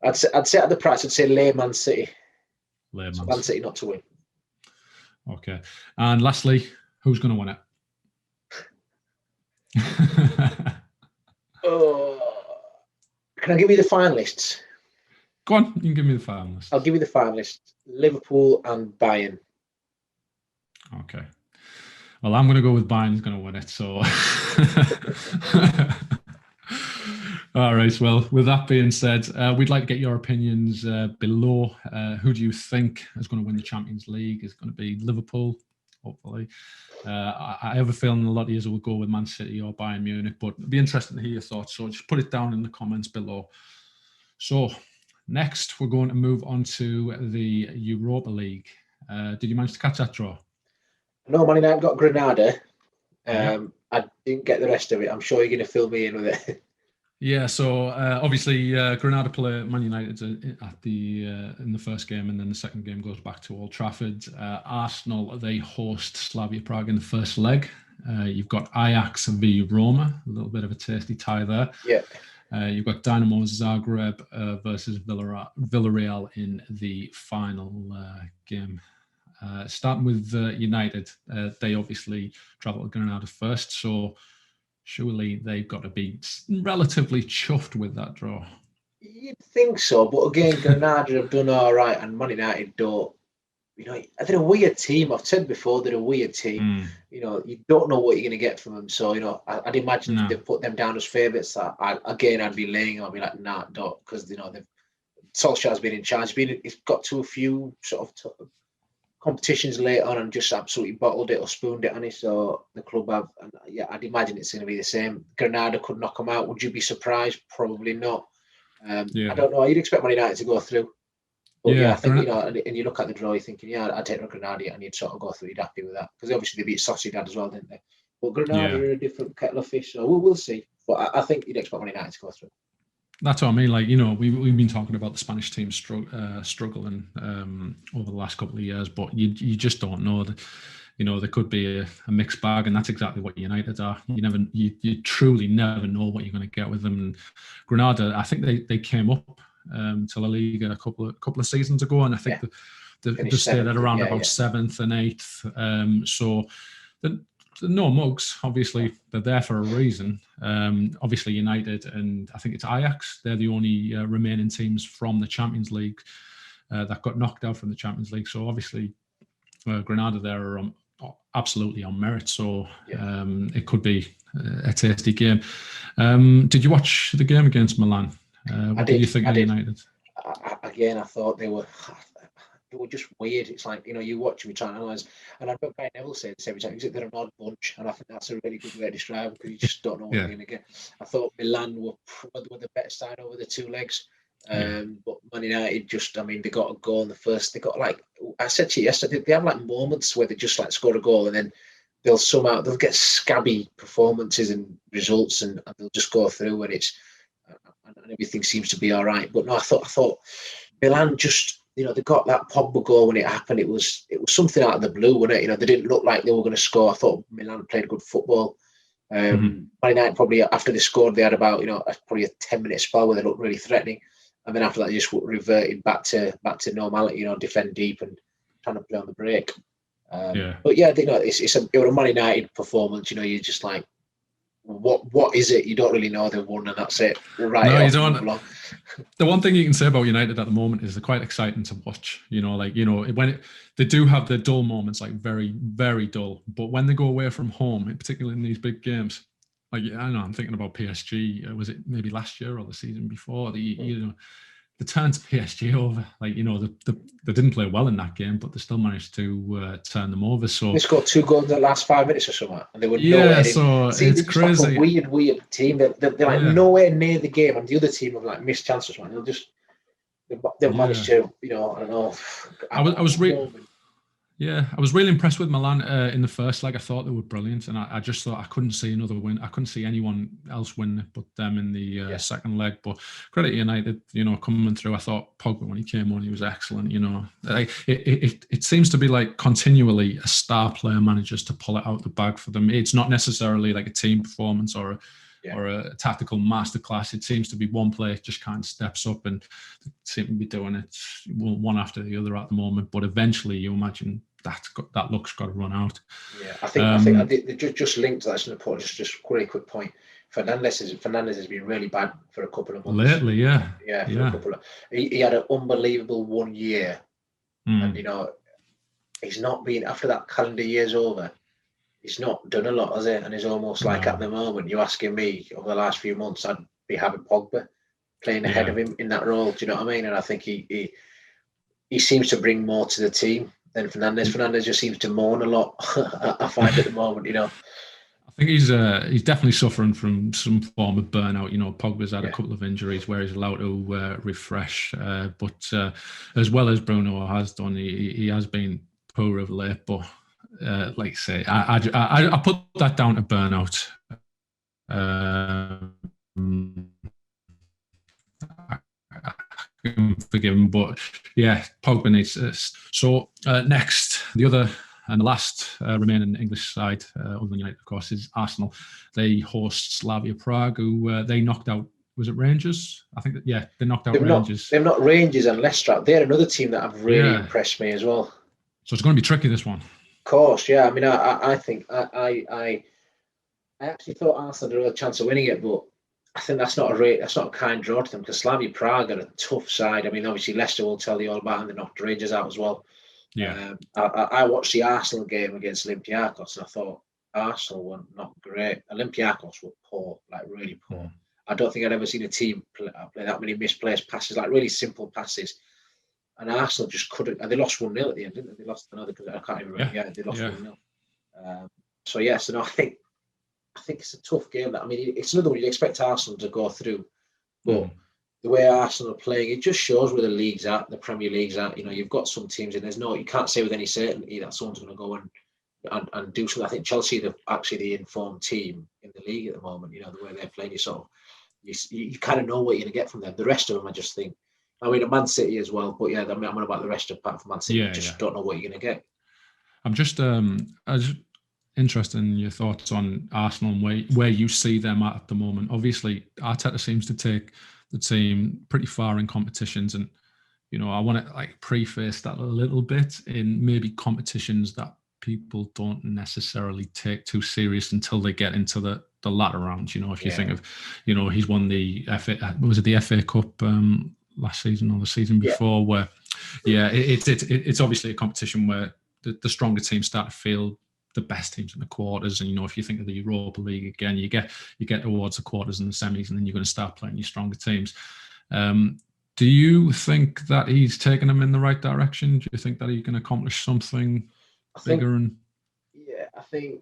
I'd say at the price, I'd say Man City. Man City not to win. Okay, and lastly, who's going to win it? Can I give you the finalists? Go on, you can give me the finalists. I'll give you the finalists: Liverpool and Bayern. Okay. Well, I'm going to go with Bayern's going to win it. So, all right. Well, with that being said, we'd like to get your opinions below. Who do you think is going to win the Champions League? Is it going to be Liverpool? Hopefully. I have a feeling a lot of you will go with Man City or Bayern Munich, but it'd be interesting to hear your thoughts. So just put it down in the comments below. So next, we're going to move on to the Europa League. Did you manage to catch that draw? No, Man United got Granada. I didn't get the rest of it. I'm sure you're going to fill me in with it. Yeah, so obviously Granada play Man United at the in the first game, and then the second game goes back to Old Trafford. Arsenal, they host Slavia Prague in the first leg. You've got Ajax v Roma, a little bit of a tasty tie there. Yeah. You've got Dinamo Zagreb versus Villareal in the final game. Starting with United, they obviously travel to Granada first, so surely they've got to be relatively chuffed with that draw. You'd think so, but again, Granada have done all right, and Man United don't. You know, they're a weird team. I've said before, they're a weird team. You know, you don't know what you're going to get from them. So, you know, I'd imagine if they put them down as favourites, I'd be laying. I'll be like, nah, don't, because, you know, Solskjaer's been in charge. He's got to a few sort of competitions later on and just absolutely bottled it or spooned it on it. So the club have, and yeah, I'd imagine it's going to be the same. Granada could knock them out. Would you be surprised? Probably not. I don't know. You'd expect Man United to go through. But I think, you know, and you look at the draw, you're thinking, I'd take Granada, and you'd sort of go through, you'd happy with that. Because obviously they beat Sociedad as well, didn't they? But Granada are a different kettle of fish, so we'll see. But I think you'd expect Man United to go through. That's what I mean. Like, you know, we've been talking about the Spanish team struggling over the last couple of years, but you just don't know. You know, there could be a mixed bag, and that's exactly what United are. You truly never know what you're going to get with them. And Granada, I think they came up to La Liga a couple of seasons ago, and I think they stayed at around about 7th and 8th. So they're no mugs. Obviously, they're there for a reason. Obviously, United and I think it's Ajax. They're the only remaining teams from the Champions League that got knocked out from the Champions League. So obviously, Granada there are absolutely on merit. So it could be a tasty game. Did you watch the game against Milan? What did you think of United? I thought they were just weird. It's like, you know, you watch them, you try and analyse. And I know Gary Neville says this every time, they're an odd bunch. And I think that's a really good way to describe them, because you just don't know what you're going to get. I thought Milan were the better side over the two legs. But Man United just, I mean, they got a goal in the first. They got, like, I said to you yesterday, they have like moments where they just like score a goal and then they'll get scabby performances and results and they'll just go through and everything seems to be all right. But no, I thought Milan just, you know, they got that Pogba goal when it happened. It was something out of the blue, wasn't it? You know, they didn't look like they were going to score. I thought Milan played good football. Man United probably, after they scored, they had about, you know, probably a 10-minute spell where they looked really threatening. And then after that, they just reverted back to normality, you know, defend deep and trying to play on the break. But yeah, you know, it was a Man United performance. You know, you're just like, what is it? You don't really know. They've won and that's it. Right. No, you don't. The one thing you can say about United at the moment is they're quite exciting to watch. You know, like, you know, they do have their dull moments, like very, very dull. But when they go away from home, particularly in these big games, like, I don't know, I'm thinking about PSG. Was it maybe last year or the season before? You know, they turned PSG over. Like, you know, they didn't play well in that game, but they still managed to turn them over. So they scored 2 goals in the last 5 minutes or something, and they were nowhere. So it's crazy. Like a weird team. They're like nowhere near the game, and the other team have like missed chances. Man, they'll managed to, you know, I don't know. I was reading. Yeah, I was really impressed with Milan in the first leg. I thought they were brilliant, and I just thought I couldn't see another win. I couldn't see anyone else win but them in the second leg. But credit United, coming through. I thought Pogba, when he came on, he was excellent. It seems to be like continually a star player manages to pull it out the bag for them. It's not necessarily like a team performance or a tactical masterclass. It seems to be one player just kind of steps up and seem to be doing it one after the other at the moment. But eventually, you imagine that luck's got to run out. Yeah, I think just linked to that. Just a really quick point. Fernandes has been really bad for a couple of months lately. Yeah. A couple of. He had an unbelievable 1 year, and he's not been after that calendar year's over. He's not done a lot, has he? And he's almost like at the moment, you're asking me over the last few months, I'd be having Pogba playing ahead of him in that role. Do you know what I mean? And I think he seems to bring more to the team than Fernandes. Fernandes just seems to moan a lot. I find at the moment, I think he's definitely suffering from some form of burnout. Pogba's had a couple of injuries where he's allowed to refresh, but as well as Bruno has done, he has been poor of late. But like I say, I put that down to burnout. Forgive him, but yeah, Pogba needs this. So next, the other and the last remaining English side, other than United, of course, is Arsenal. They host Slavia Prague, who they knocked out. Was it Rangers? I think they knocked out Rangers. They've not Rangers and Leicester. They're another team that have really impressed me as well. So it's going to be tricky, this one. Of course, yeah. I mean, I think I actually thought Arsenal had a real chance of winning it, but I think that's not a kind draw to them, because Slavia Prague are a tough side. I mean, obviously Leicester will tell you all about them. They knocked Rangers out as well. Yeah. I watched the Arsenal game against Olympiacos, and I thought Arsenal were not great. Olympiacos were poor, like really poor. I don't think I'd ever seen a team play that many misplaced passes, like really simple passes. And Arsenal just couldn't. And they lost 1-0 at the end, didn't they? They lost another, because I can't even remember. Yeah, they lost 1-0. No, I think it's a tough game. I mean, it's another one you'd expect Arsenal to go through, but the way Arsenal are playing, it just shows where the league's at, the Premier League's at. You've got some teams, and you can't say with any certainty that someone's going to go and do something. I think Chelsea are actually the informed team in the league at the moment. The way they're playing, you kind of know what you're going to get from them. The rest of them, I just think. I mean, Man City as well, but yeah, I'm on about the rest apart from Man City. You just don't know what you're going to get. I'm just interested in your thoughts on Arsenal and where you see them at the moment. Obviously, Arteta seems to take the team pretty far in competitions, and I want to preface that a little bit in maybe competitions that people don't necessarily take too serious until they get into the latter rounds. If you think of, he's won the FA Cup last season or the season before, where it's obviously a competition where the stronger teams start to feel the best teams in the quarters. And if you think of the Europa League again, you get towards the quarters and the semis, and then you're going to start playing your stronger teams. Do you think that he's taken them in the right direction? Do you think that he can accomplish something bigger? I think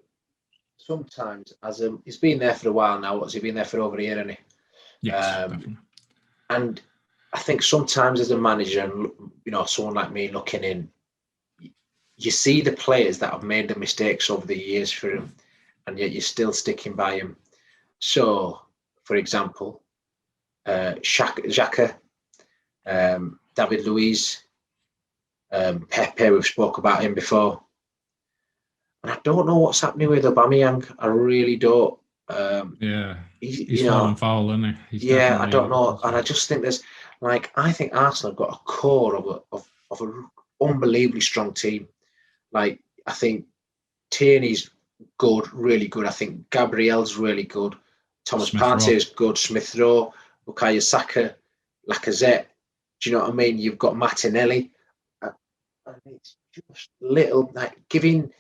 sometimes, as he's been there for a while now. What's he been there for over a year, hasn't he? Yes, definitely. And I think sometimes as a manager, and someone like me looking in, you see the players that have made the mistakes over the years for him, and yet you're still sticking by him. So, for example, Xhaka, David Luiz, Pepe, we've spoke about him before. And I don't know what's happening with Aubameyang. I really don't. He's fallen foul, isn't he? I don't know. And I just think I think Arsenal have got a core of an unbelievably strong team. I think Tierney's good, really good. I think Gabriel's really good. Thomas Partey is good. Smith Rowe, Bukayo Saka, Lacazette. Do you know what I mean? You've got Martinelli. And it's just little, giving,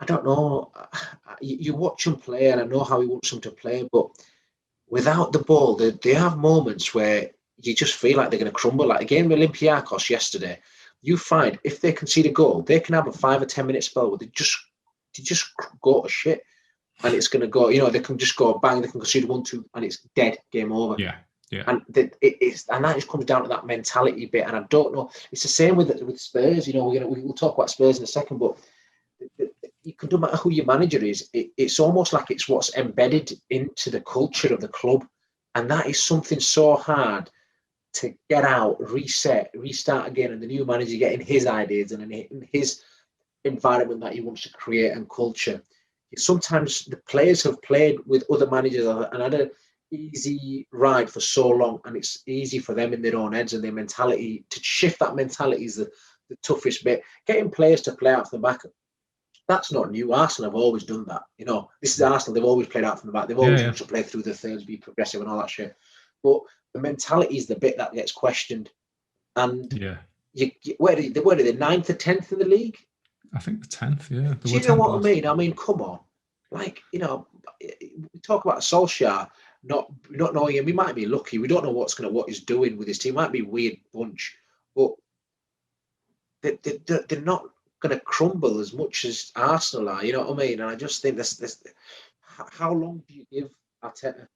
I don't know. You watch him play, and I know how he wants them to play, but without the ball, they have moments where you just feel like they're going to crumble. Like again with Olympiacos yesterday, you find if they concede a goal, they can have a 5 or 10 minute spell where they just go to shit, and it's going to go. They can just go bang. They can concede 1-2, and it's dead. Game over. Yeah. Yeah. And that just comes down to that mentality bit. And I don't know. It's the same with Spurs. We'll talk about Spurs in a second, but it doesn't matter who your manager is. It's almost like it's what's embedded into the culture of the club, and that is something so hard to get out, reset, restart again, and the new manager getting his ideas and in his environment that he wants to create and culture. Sometimes the players have played with other managers and had an easy ride for so long, and it's easy for them in their own heads and their mentality. To shift that mentality is the toughest bit. Getting players to play out from the back, that's not new. Arsenal have always done that. This is Arsenal. They've always played out from the back. They've always wanted to play through the thirds, be progressive and all that shit. But the mentality is the bit that gets questioned. And where are they? 9th or 10th in the league? I think the 10th, yeah. Do you know what I mean? I mean, come on. Like, we talk about Solskjaer not knowing him. We might be lucky. We don't know what he's doing with his team. Might be a weird bunch, but they're not going to crumble as much as Arsenal are. You know what I mean? And I just think this. How long do you give Arteta?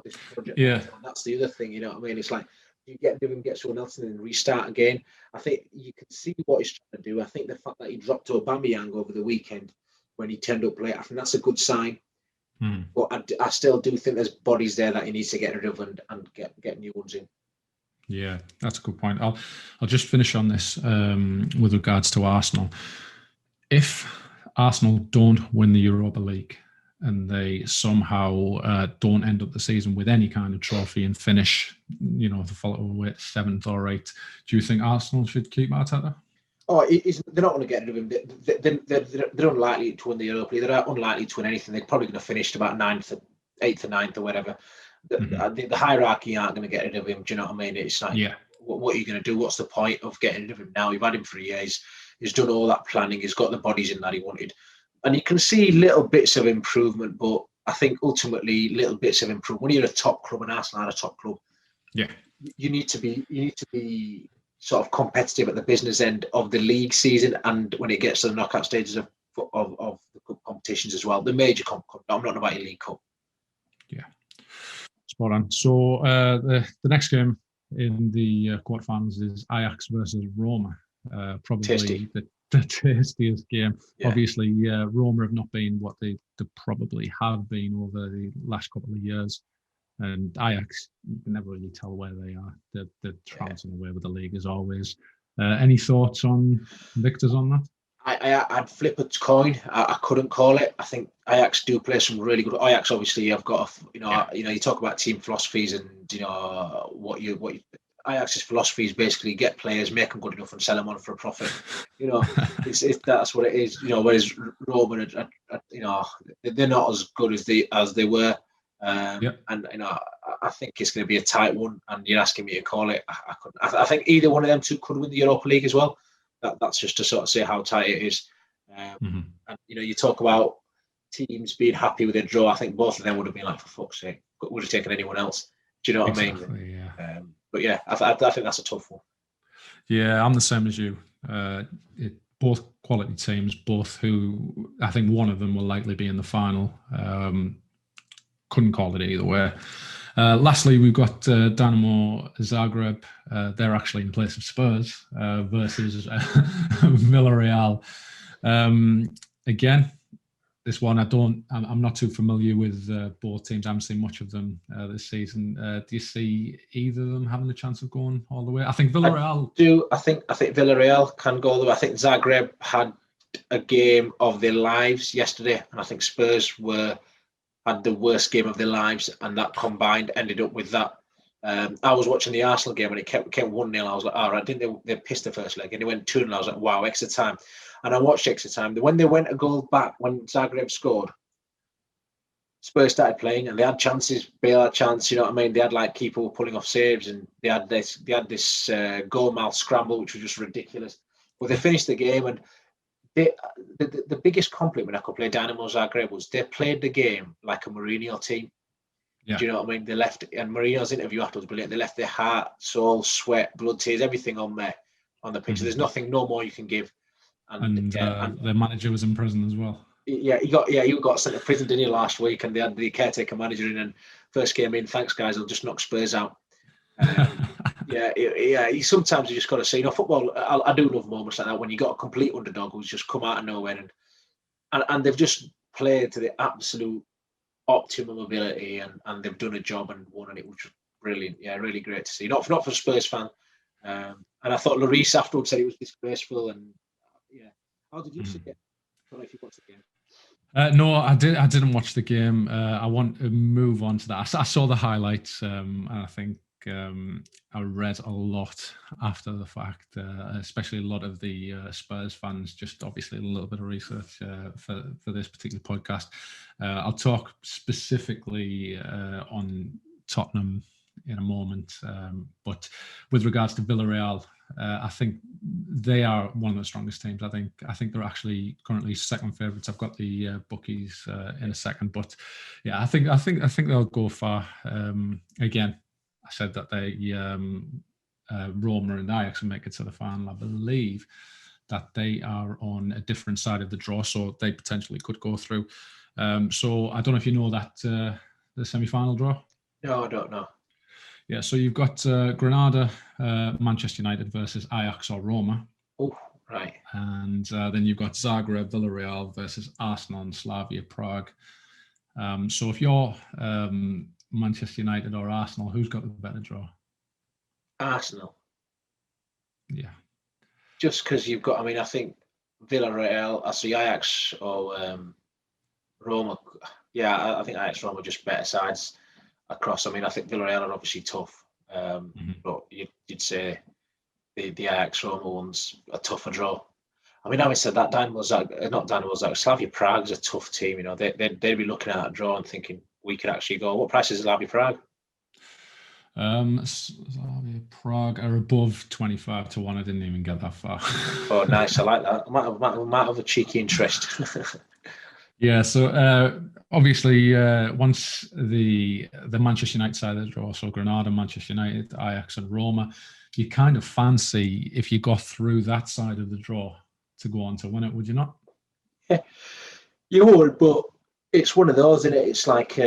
This project. Yeah, that's the other thing. You know what I mean? It's like you get someone else and then restart again. I think you can see what he's trying to do. I think the fact that he dropped Aubameyang over the weekend when he turned up late, I think that's a good sign. But I still do think there's bodies there that he needs to get rid of and get new ones in. Yeah, that's a good point. I'll just finish on this with regards to Arsenal. If Arsenal don't win the Europa League and they somehow don't end up the season with any kind of trophy and finish, the following with 7th or 8th, do you think Arsenal should keep Arteta? Oh, they're not going to get rid of him. They're unlikely to win the Europa League. They're unlikely to win anything. They're probably going to finish about 8th or 9th or whatever. The hierarchy aren't going to get rid of him. Do you know what I mean? It's like, what are you going to do? What's the point of getting rid of him now? You've had him for a year. He's done all that planning. He's got the bodies in that he wanted. And you can see little bits of improvement, but I think ultimately little bits of improvement. When you're a top club, and Arsenal are a top club, you need to be sort of competitive at the business end of the league season, and when it gets to the knockout stages of the cup competitions as well, the major I'm not about your League Cup. Yeah, spot on. So the next game in the quarterfinals is Ajax versus Roma. Probably the tastiest game. Yeah. Obviously, Roma have not been what they probably have been over the last couple of years. And Ajax, you can never really tell where they are. They're trouncing away with the league as always. Any thoughts on victors on that? I'd flip a coin. I couldn't call it. I think Ajax do play some really good. Ajax obviously have got you talk about team philosophies and what you Ajax's philosophy is basically get players, make them good enough, and sell them on for a profit. That's what it is. Whereas Roma, they're not as good as they were. And I think it's going to be a tight one. And you're asking me to call it. I couldn't. I think either one of them two could win the Europa League as well. That's just to sort of say how tight it is. And you talk about teams being happy with their draw. I think both of them would have been like, for fuck's sake, would have taken anyone else. Do you know what I mean? Yeah. But yeah, I think that's a tough one. Yeah, I'm the same as you. Both quality teams, both who I think one of them will likely be in the final. Couldn't call it either way. Lastly, we've got Dinamo Zagreb. They're actually in place of Spurs versus Villareal. Again, this one I'm not too familiar with both teams. I haven't seen much of them this season. Do you see either of them having a chance of going all the way? I think Villareal I think Villareal can go all the way. I think Zagreb had a game of their lives yesterday, and I think Spurs had the worst game of their lives, and that combined ended up with that. I was watching the Arsenal game and it kept 1-0. I was like, all right, didn't they pissed the first leg, and it went 2-0. I was like, wow, extra time. And I watched extra time. When they went a goal back, when Zagreb scored, Spurs started playing and they had chances. Bale had chance, you know what I mean? They had like people pulling off saves, and they had this goal mouth scramble, which was just ridiculous. But they finished the game, and the biggest compliment I could play Dinamo Zagreb was they played the game like a Mourinho team. Yeah. Do you know what I mean? They left, and Mourinho's interview after was brilliant. They left their heart, soul, sweat, blood, tears, everything on the pitch. Mm-hmm. There's no more you can give. And their manager was in prison as well. Yeah, he got sent to prison, didn't he, last week? And they had the caretaker manager in, and first game in, thanks guys, I'll just knock Spurs out. Yeah. Sometimes you just got to say, football. I do love moments like that when you got a complete underdog who's just come out of nowhere and they've just played to the absolute optimum ability and they've done a job and won, and it was brilliant. Yeah, really great to see. Not for a Spurs fan. And I thought Lloris afterwards said it was disgraceful. And how did you see it? I don't know if you watched the game. No, I didn't watch the game. I want to move on to that. I saw the highlights, and I think I read a lot after the fact, especially a lot of the Spurs fans. Just obviously a little bit of research for this particular podcast. I'll talk specifically on Tottenham in a moment, but with regards to Villareal, I think they are one of the strongest teams. I think they're actually currently second favourites. I've got the bookies in a second, but yeah, I think they'll go far. Again, I said that they Roma and Ajax will make it to the final. I believe that they are on a different side of the draw, so they potentially could go through. So I don't know if you know that the semi-final draw. No, I don't know. Yeah, so you've got Granada, Manchester United versus Ajax or Roma. Oh, right. And then you've got Zagreb, Villareal versus Arsenal and Slavia, Prague. So if you're Manchester United or Arsenal, who's got the better draw? Arsenal. Yeah. Just because you've got, I think Villareal, I see Ajax or Roma. Yeah, I think Ajax, Roma are just better sides across. I think Villareal are obviously tough, but you'd say the Ajax Roma one's a tougher draw. Having said that, Slavia Prague's a tough team. They'd be looking at a draw and thinking we could actually go. What price is Slavia Prague? Slavia Prague are above 25 to 1. I didn't even get that far. Oh, nice! I like that. I might have a cheeky interest. Yeah, so obviously once the Manchester United side of the draw, so Granada, Manchester United, Ajax and Roma, you kind of fancy if you got through that side of the draw to go on to win it, would you not? Yeah, you would, but it's one of those, isn't it? It's like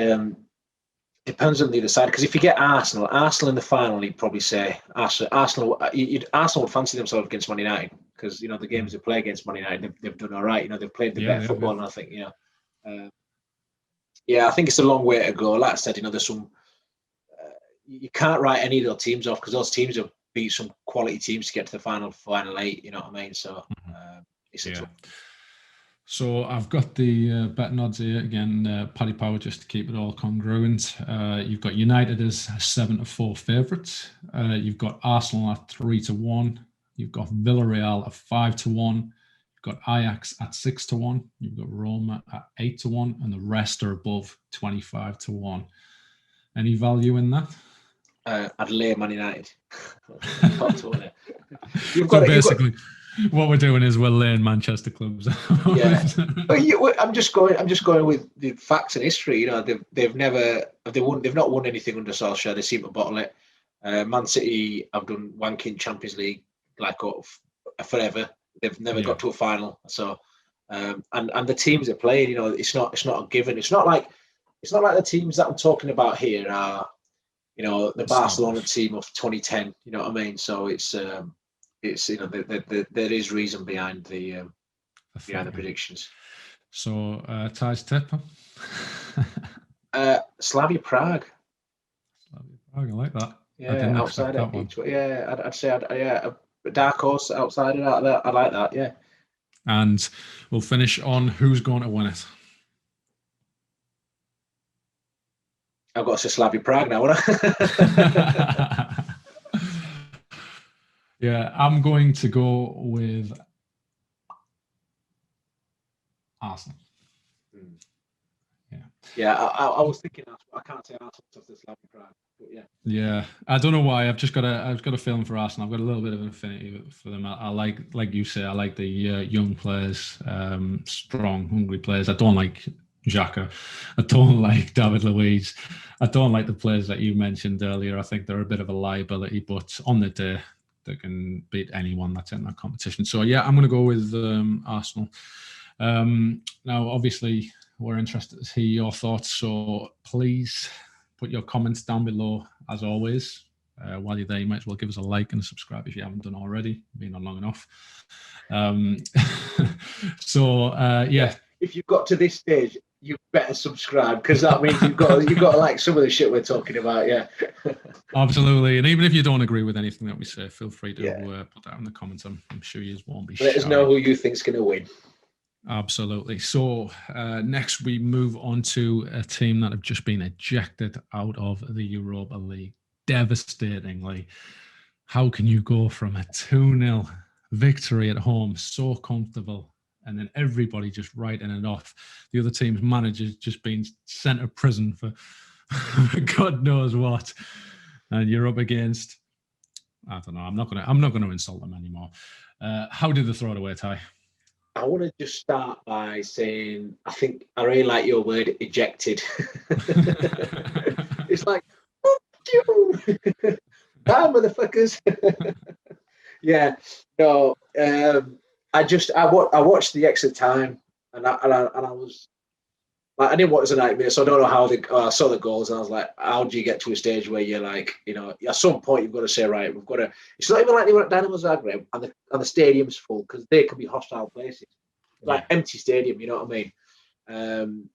depends on the other side, because if you get Arsenal in the final, you'd probably say Arsenal would fancy themselves against Man United, because the games they play against Man United, they've done all right. They've played the better football, and I think I think it's a long way to go. Like I said, there's some you can't write any of those teams off, because those teams have beat some quality teams to get to the final eight. You know what I mean? So it's a tough. So I've got the betting odds here again. Paddy Power, just to keep it all congruent. You've got United as 7-4 favourites. You've got Arsenal at 3-1. You've got Villareal at 5-1. You've got Ajax at 6-1. You've got Roma at 8-1, and the rest are above 25-1. Any value in that? I'd lay Man United. What we're doing is we're laying Manchester clubs. Yeah, but I'm just going with the facts and history. They've not won anything under Solskjaer. They seem to bottle it. Man City have done wanking Champions League forever. They've never got to a final. So, and the teams they're playing, it's not a given. It's not like the teams that I'm talking about here are, the Barcelona team of 2010. You know what I mean? So it's there is reason behind the predictions. So Ty's tip? Slavia Prague. Slavia Prague, I like that. Yeah, outsider. I'd say a dark horse outsider out there. I like that. Yeah. And we'll finish on who's going to win it. I've got to say Slavia Prague now, haven't I? Yeah, I'm going to go with Arsenal. Yeah, I was thinking I can't say Arsenal to Slavia Prague, but yeah. Yeah, I don't know why. I've got a feeling for Arsenal. I've got a little bit of an affinity for them. I like you say, I like the young players, strong, hungry players. I don't like Xhaka. I don't like David Luiz. I don't like the players that you mentioned earlier. I think they're a bit of a liability, but on the day, they can beat anyone that's in that competition. So yeah, I'm going to go with Arsenal. Now, obviously, we're interested to hear your thoughts. So please put your comments down below, as always. While you're there, you might as well give us a like and a subscribe if you haven't done already. Been on long enough. Yeah. If you've got to this stage, you better subscribe, because that means you've got to like some of the shit we're talking about. Yeah. Absolutely. And even if you don't agree with anything that we say, feel free to put that in the comments. I'm sure you won't be shy. Let us know who you think's going to win. Absolutely. So next we move on to a team that have just been ejected out of the Europa League. Devastatingly. How can you go from a 2-0 victory at home, so comfortable, and then everybody just writing it off? The other team's manager's just been sent to prison for God knows what, and you're up against, I don't know. I'm not gonna insult them anymore. How did they throw it away, Ty? I want to just start by saying I really like your word, ejected. It's like, fuck you. Bye, motherfuckers. Yeah, no. I watched the extra time, and I was like, I didn't watch the nightmare, so I don't know how I saw the goals, and I was like, how do you get to a stage where you're like, at some point you've got to say, right, we've got to. It's not even like they were at Dinamo Zagreb and the stadium's full, because they could be hostile places, like empty stadium. You know what I mean?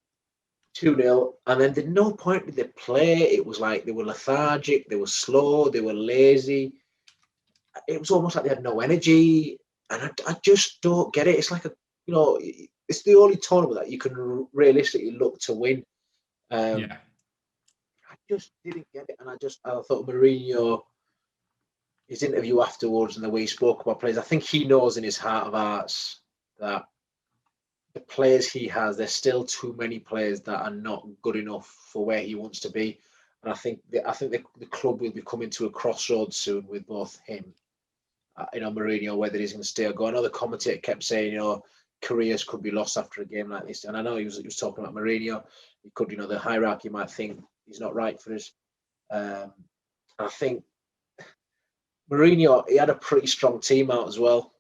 2-0, and then at no point did they play. It was like they were lethargic, they were slow, they were lazy. It was almost like they had no energy, and I just don't get it. It's like it's the only tournament that you can realistically look to win. I just didn't get it, and I thought Mourinho, his interview afterwards and the way he spoke about players, I think he knows in his heart of hearts that the players he has, there's still too many players that are not good enough for where he wants to be. And I think the club will be coming to a crossroads soon with both him, Mourinho, whether he's going to stay or go. I know the commentator kept saying, careers could be lost after a game like this. And I know he was talking about Mourinho. He could, the hierarchy might think he's not right for us. I think Mourinho, he had a pretty strong team out as well.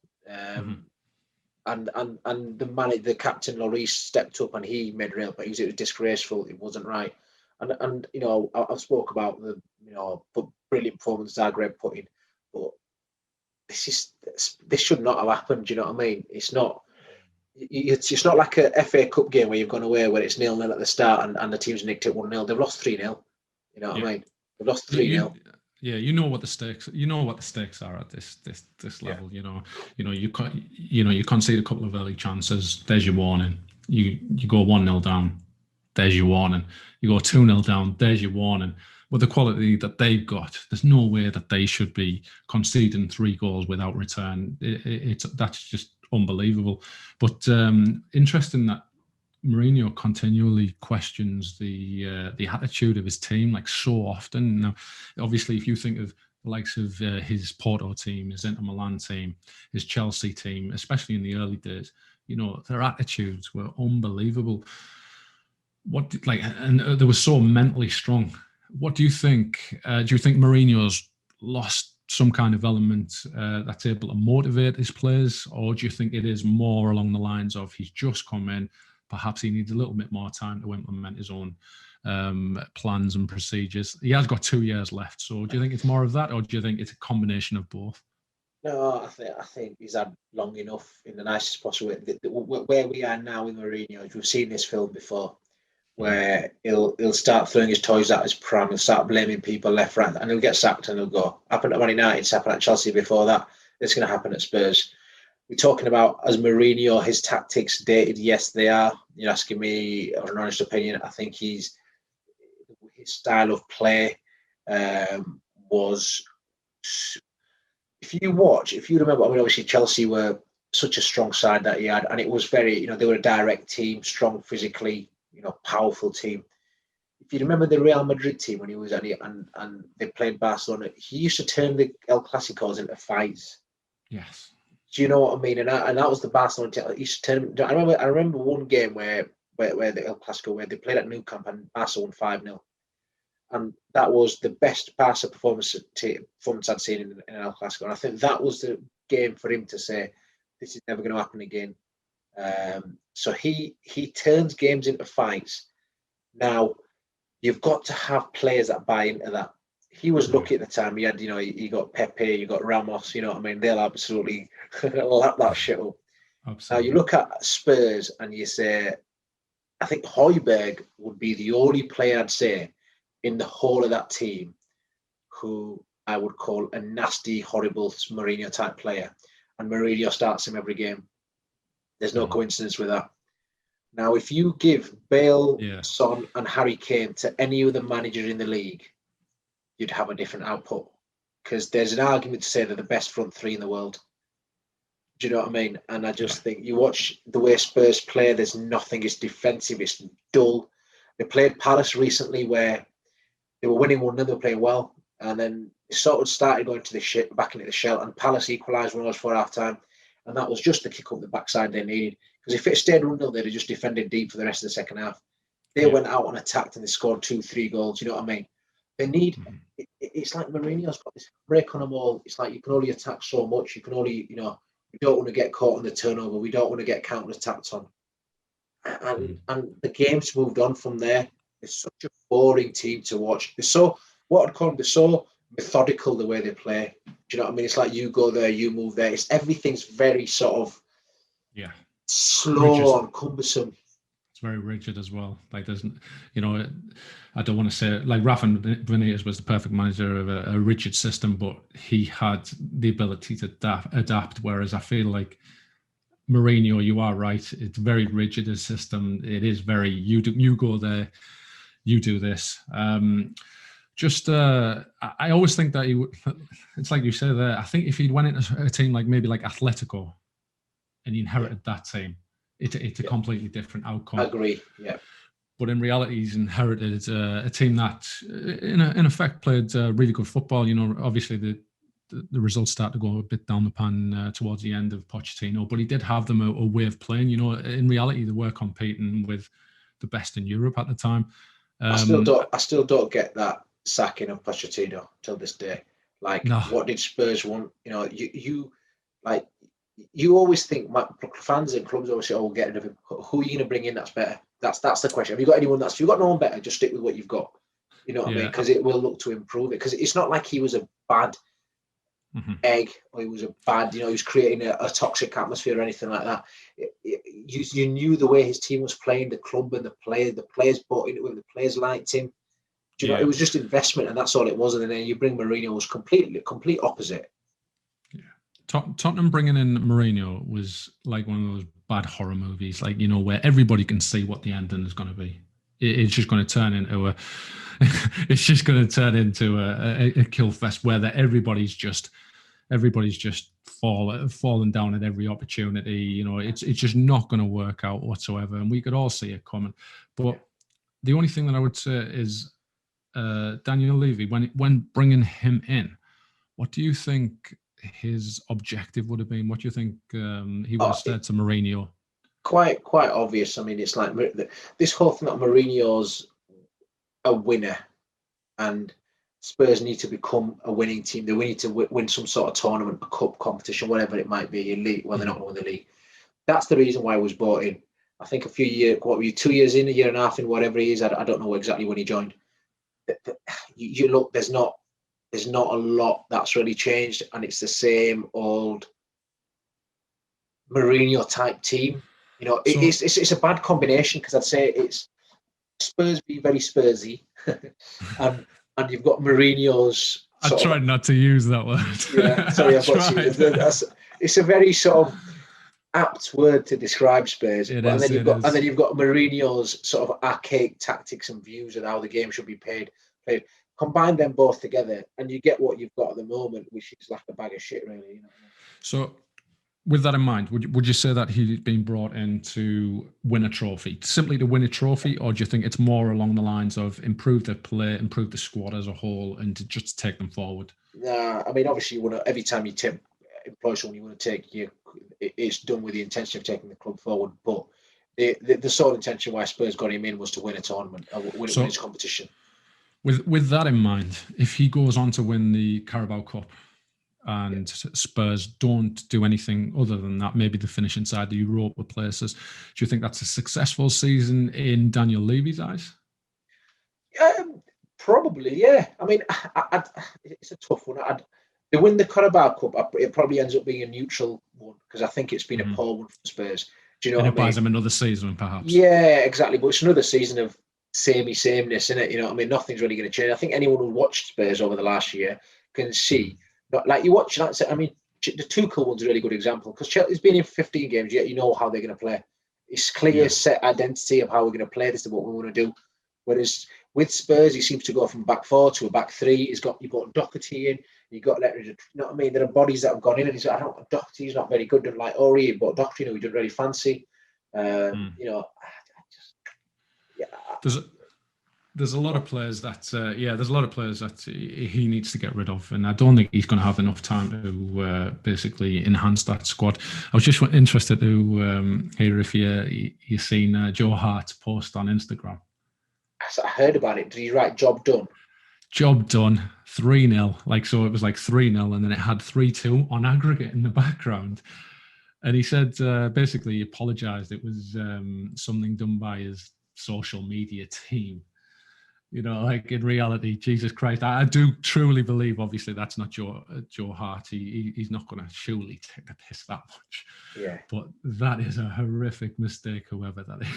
And the captain Lloris stepped up and he made real, but it was disgraceful. It wasn't right. And I've spoke about the brilliant performance Zagreb put in, but this should not have happened. Do you know what I mean? It's not like a FA Cup game where you've gone away where it's 0-0 at the start and the team's nicked it 1-0. They've lost 3-0. You know what I mean? They've lost 3-0. Yeah, you know what the stakes are at this level. You concede a couple of early chances, there's your warning. You go 1-0 down, there's your warning. You go 2-0 down, there's your warning. With the quality that they've got, there's no way that they should be conceding 3 goals without return. That's just unbelievable. But interesting that Mourinho continually questions the attitude of his team, like so often. Now, obviously, if you think of the likes of his Porto team, his Inter Milan team, his Chelsea team, especially in the early days, their attitudes were unbelievable. And they were so mentally strong. What do you think? Do you think Mourinho's lost some kind of element that's able to motivate his players, or do you think it is more along the lines of he's just come in? Perhaps he needs a little bit more time to implement his own plans and procedures. He has got 2 years left. So do you think it's more of that, or do you think it's a combination of both? No, I think he's had long enough in the nicest possible way. Where we are now with Mourinho, we've seen this film before, where he'll start throwing his toys at his pram, he'll start blaming people left, right, and he'll get sacked and he'll go. Happened at Man United, it's happened at Chelsea before that. It's going to happen at Spurs. We're talking about, as Mourinho, his tactics dated? Yes, they are. You're asking me an honest opinion. I think his style of play was. If you remember, obviously Chelsea were such a strong side that he had, and it was very, they were a direct team, strong physically, powerful team. If you remember the Real Madrid team when he was at it and they played Barcelona, he used to turn the El Clásicos into fights. Yes. Do you know what I mean? And that was the Barcelona team. He used to turn. I remember one game where the El Clásico, where they played at Nou Camp and Barca won 5-0. And that was the best Barca performance I'd seen in an El Clásico. And I think that was the game for him to say, this is never going to happen again. So he turns games into fights. Now, you've got to have players that buy into that. he was lucky at the time. He had, you got Pepe, you got Ramos. You know what I mean? They'll absolutely lap that shit up. Absolutely. Now you look at Spurs and you say, I think Højbjerg would be the only player I'd say in the whole of that team who I would call a nasty, horrible Mourinho type player. And Mourinho starts him every game. There's no coincidence with that. Now, if you give Bale, Son, and Harry Kane to any other manager in the league, you'd have a different output. Because there's an argument to say they're the best front three in the world. Do you know what I mean? And I just think you watch the way Spurs play, there's nothing. It's defensive. It's dull. They played Palace recently where they were winning 1-0, they were playing well. And then it sort of started going to the shit, back into the shell. And Palace equalised when it was for half-time. And that was just the kick up the backside they needed. Because if it stayed 1-0, they'd have just defended deep for the rest of the second half. They went out and attacked and they scored 2-3 goals. You know what I mean? They need... It's like Mourinho's got this break on them all. It's like you can only attack so much. You can only, we don't want to get caught in the turnover. We don't want to get counter-attacked on. And the game's moved on from there. It's such a boring team to watch. They're so methodical the way they play. Do you know what I mean? It's like you go there, you move there. Everything's very sort of slow and cumbersome. It's very rigid as well. Like there's, I don't want to say it, like Rafa Benitez was the perfect manager of a rigid system, but he had the ability to adapt. Whereas I feel like Mourinho, you are right. It's very rigid a system. It is very you go there, you do this. I always think that he would. It's like you said there. I think if he'd went into a team like maybe like Atletico, and he inherited that team, it's a completely different outcome. I agree. Yeah. But in reality, he's inherited a team that, in effect, played really good football. Obviously the results start to go a bit down the pan towards the end of Pochettino, but he did have them a way of playing. In reality, they were competing with the best in Europe at the time. I still don't get that sacking of Pochettino till this day. Like, what did Spurs want? You always think, fans and clubs always say, "Oh, we'll get rid of him." Who are you going to bring in that's better? That's the question. Have you got anyone if you've got no one better, just stick with what you've got. You know what I mean? Because it will look to improve it. Because it's not like he was a bad egg or he was a bad, he was creating a toxic atmosphere or anything like that. You knew the way his team was playing, the club and the players bought into it, the players liked him. Do you know, it was just investment and that's all it was. And then you bring Mourinho was complete opposite. Tottenham bringing in Mourinho was like one of those bad horror movies, like, where everybody can see what the ending is going to be. It's just going to turn into a kill fest where everybody's just falling down at every opportunity. It's just not going to work out whatsoever, and we could all see it coming. But the only thing that I would say is Daniel Levy, when bringing him in, what do you think his objective would have been? What do you think he would have said to Mourinho? Quite obvious. I mean, it's like this whole thing that Mourinho's a winner and Spurs need to become a winning team. They need to win some sort of tournament, a cup competition, whatever it might be, elite. Well, they're not going to win the league. That's the reason why he was brought in. I think 2 years in, a year and a half in, whatever he is. I don't know exactly when he joined. You look, there's not a lot that's really changed, and it's the same old Mourinho type team. It's a bad combination because I'd say it's Spurs be very Spursy, and you've got Mourinho's. I tried not to use that word. Yeah, sorry, it's a very sort of apt word to describe Spurs. And then you've got Mourinho's sort of archaic tactics and views of how the game should be played. Combine them both together, and you get what you've got at the moment, which is like a bag of shit, really. So, with that in mind, would you say that he's been brought in to win a trophy, simply to win a trophy, or do you think it's more along the lines of improve the play, improve the squad as a whole, and to just take them forward? Nah, I mean, obviously, every time you employ someone, you want to take it's done with the intention of taking the club forward. But the sole intention why Spurs got him in was to win a tournament, win his competition. With that in mind, if he goes on to win the Carabao Cup and Spurs don't do anything other than that, maybe they finish inside the Europa places, do you think that's a successful season in Daniel Levy's eyes? Probably, yeah. I mean, it's a tough one. They win the Carabao Cup, it probably ends up being a neutral one because I think it's been a poor one for Spurs. Do you know and what I mean? It buys them another season, perhaps. Yeah, exactly. But it's another season of sameness, isn't it? You know what I mean? Nothing's really going to change. I think anyone who watched Spurs over the last year can see, like you watch, I mean, the Tuchel one's a really good example because Chelsea's been in 15 games, yet you know how they're going to play. It's clear set identity of how we're going to play. This is what we want to do. Whereas with Spurs, he seems to go from back four to a back three. You've got Doherty in. You've got you know what I mean? There are bodies that have gone in, and he's like, Doherty's not very good. Like Ori, but Doherty, we don't really fancy. You know, There's a lot of players that there's a lot of players that he needs to get rid of, and I don't think he's going to have enough time to basically enhance that squad. I was just interested to hear if you seen Joe Hart post on Instagram. I heard about it. Did he write "job done"? Job done, 3-0. So it was like 3-0, and then it had 3-2 on aggregate in the background. And he said basically he apologised. It was something done by his social media team. You know, like in reality, Jesus Christ, I do truly believe, obviously, that's not Joe Hart. He's not going to surely take the piss that much. Yeah. But that is a horrific mistake, whoever that is.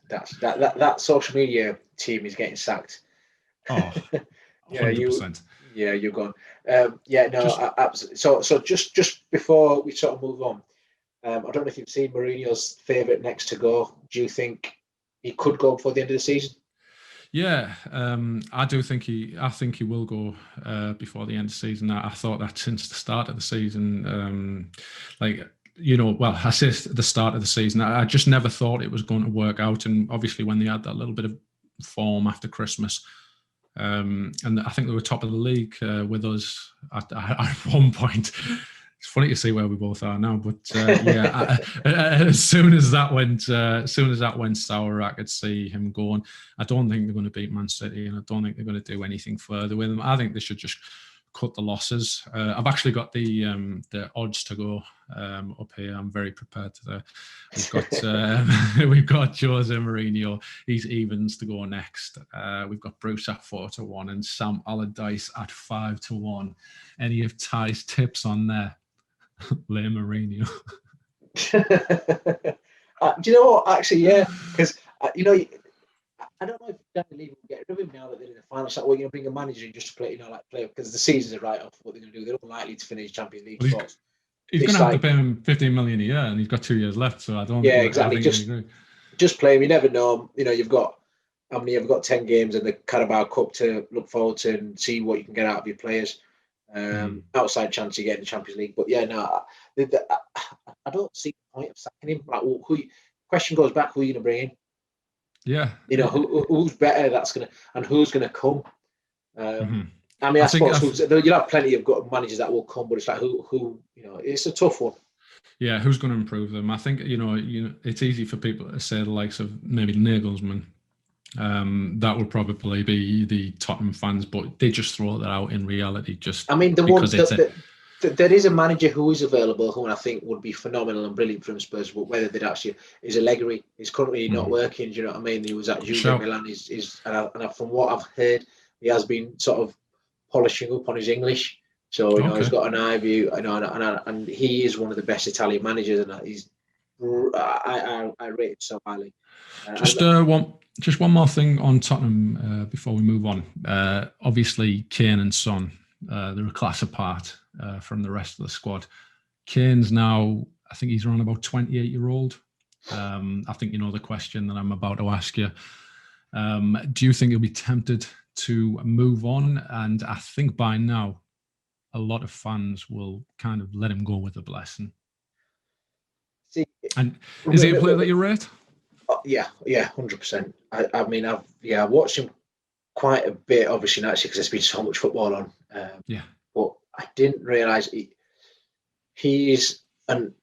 Yeah, that social media team is getting sacked. Oh, 100%. You're gone. Absolutely. So just before we sort of move on, I don't know if you've seen Mourinho's favourite next to go. Do you think he could go before the end of the season? Yeah, I think he will go before the end of the season. I thought that since the start of the season, I say the start of the season, I just never thought it was going to work out. And obviously when they had that little bit of form after Christmas, and I think they were top of the league with us at one point. It's funny to see where we both are now, but as soon as that went sour, I could see him going. I don't think they're going to beat Man City, and I don't think they're going to do anything further with them. I think they should just cut the losses. I've actually got the odds to go up here. I'm very prepared to. We've got Jose Mourinho. He's evens to go next. We've got Bruce at 4-1 and Sam Allardyce at 5-1. Any of Ty's tips on there? Lay Mourinho. Do you know what? Actually, yeah, because I don't know if Danny Levy will get rid of him now that they're in the final. So, you're going to bring a manager in just to play, play because the season's a write-off. What they're going to do? They're unlikely to finish Champions League spots. He's going to have to pay him 15 million a year, and he's got 2 years left. So I don't. Yeah, exactly. Just play him. You never know. You've got 10 games in the Carabao Cup to look forward to and see what you can get out of your players. Outside chance you get in the Champions League, but I don't see the point of sacking him. Like, question goes back: who are you going to bring in? Yeah, who's better? Who's going to come? I mean, I suppose you'll have plenty of good managers that will come, but it's like who it's a tough one. Yeah, who's going to improve them? I think it's easy for people to say the likes of maybe Nagelsmann. That would probably be the Tottenham fans, but they just throw that out in reality. There is a manager who is available who I think would be phenomenal and brilliant for Spurs, but whether they'd actually is Allegri. He's currently not working. Do you know what I mean? He was at Juve Milan. From what I've heard, he has been sort of polishing up on his English. So he's got an eye view. And he is one of the best Italian managers, and I rate him so highly. Just one more thing on Tottenham before we move on. Obviously, Kane and Son, they're a class apart from the rest of the squad. Kane's now, I think he's around about 28-year-old. I think you know the question that I'm about to ask you. Do you think he'll be tempted to move on? And I think by now, a lot of fans will kind of let him go with a blessing. And is he a player that you rate? Yeah, 100%. I mean, I've watched him quite a bit, obviously, naturally, because there's been so much football on. But I didn't realise he's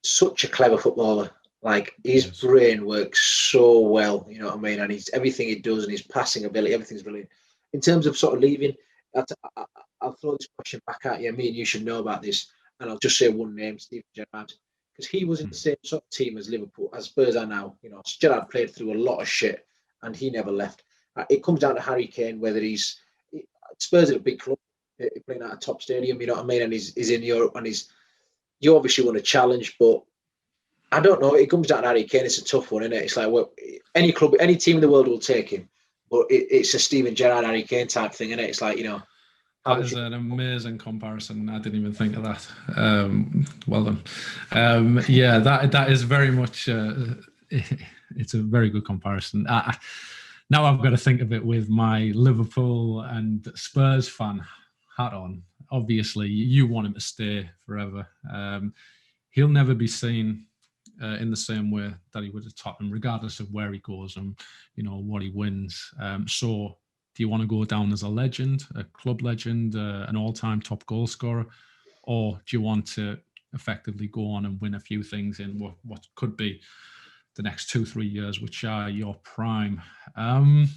such a clever footballer. Like, his brain works so well, you know what I mean? And everything he does and his passing ability, everything's brilliant. In terms of sort of leaving, I'll throw this question back at you. Me and you should know about this. And I'll just say one name, Steven Gerrard. Because he was in the same sort of team as Liverpool, as Spurs are now. Gerrard played through a lot of shit, and he never left. It comes down to Harry Kane, whether he's Spurs are a big club. They're playing at a top stadium, you know what I mean? And he's in Europe, and you obviously want a challenge, but I don't know. It comes down to Harry Kane. It's a tough one, isn't it? It's like, well, any club, any team in the world will take him, but it's a Steven Gerrard, Harry Kane type thing, isn't it? It's like, you know. That is an amazing comparison. I didn't even think of that. Well done. Yeah, that is very much. It's a very good comparison. Now I've got to think of it with my Liverpool and Spurs fan hat on. Obviously, you want him to stay forever. He'll never be seen in the same way that he would at Tottenham, regardless of where he goes and what he wins. So, do you want to go down as a legend, a club legend, an all-time top goal scorer, or do you want to effectively go on and win a few things in what could be the next 2-3 years, which are your prime? I'd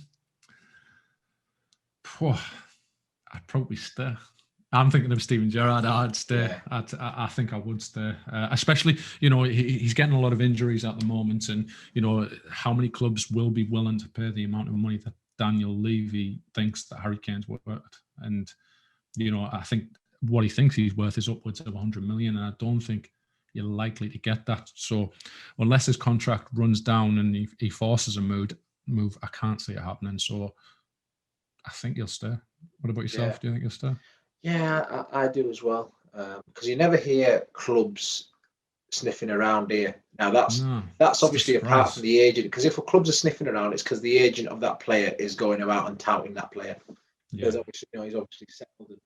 probably stay. I'm thinking of Steven Gerrard. I'd stay. Yeah. I think I would stay. Especially, he's getting a lot of injuries at the moment, and how many clubs will be willing to pay the amount of money that Daniel Levy thinks that Harry Kane's worth, and I think what he thinks he's worth is upwards of 100 million, and I don't think you're likely to get that. So unless his contract runs down and he forces a move, I can't see it happening. So I think he'll stay. What about yourself? Yeah. Do you think he'll stay? Yeah, I do as well. Because you never hear clubs sniffing around here. Now that's obviously apart from the agent. Because if a clubs are sniffing around, it's because the agent of that player is going about and touting that player. Yeah. Because obviously, he's obviously settled.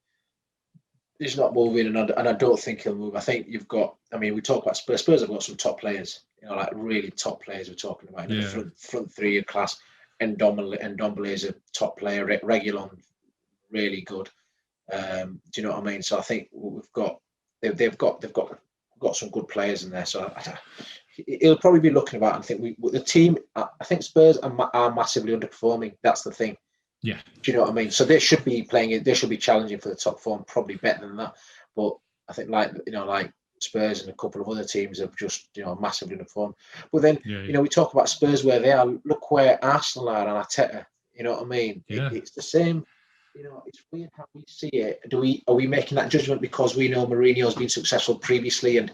He's not moving, and I don't think he'll move. I think you've got. I mean, we talk about Spurs. Spurs have got some top players. Like really top players. We're talking about the front three of class. Ndombele is a top player. Reguilon, really good. Do you know what I mean? So I think they've got some good players in there. So he'll probably be looking about and think the team. I think Spurs are massively underperforming. That's the thing. Yeah. Do you know what I mean? So they should be playing it. They should be challenging for the top four, probably better than that. But I think like Spurs and a couple of other teams have just massively underperformed. But then we talk about Spurs where they are. Look where Arsenal are and Arteta. You know what I mean? Yeah. It's the same. It's weird how we see it. Are we making that judgment because we know Mourinho's been successful previously and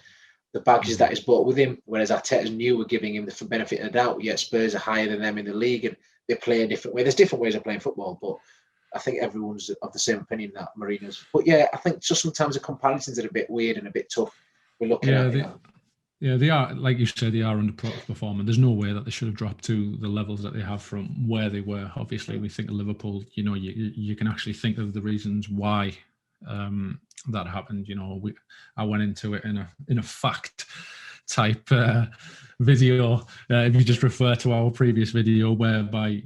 the baggage that is brought with him, whereas Arteta's new, we're giving him the benefit of the doubt, yet Spurs are higher than them in the league and they play a different way. There's different ways of playing football, but I think everyone's of the same opinion that Mourinho's. But yeah, I think just sometimes the comparisons are a bit weird and a bit tough. We're looking at it. Yeah, they are, like you said, they are underperforming. There's no way that they should have dropped to the levels that they have from where they were. Obviously, we think of Liverpool, you can actually think of the reasons why that happened. I went into it in a fact type video. If you just refer to our previous video whereby,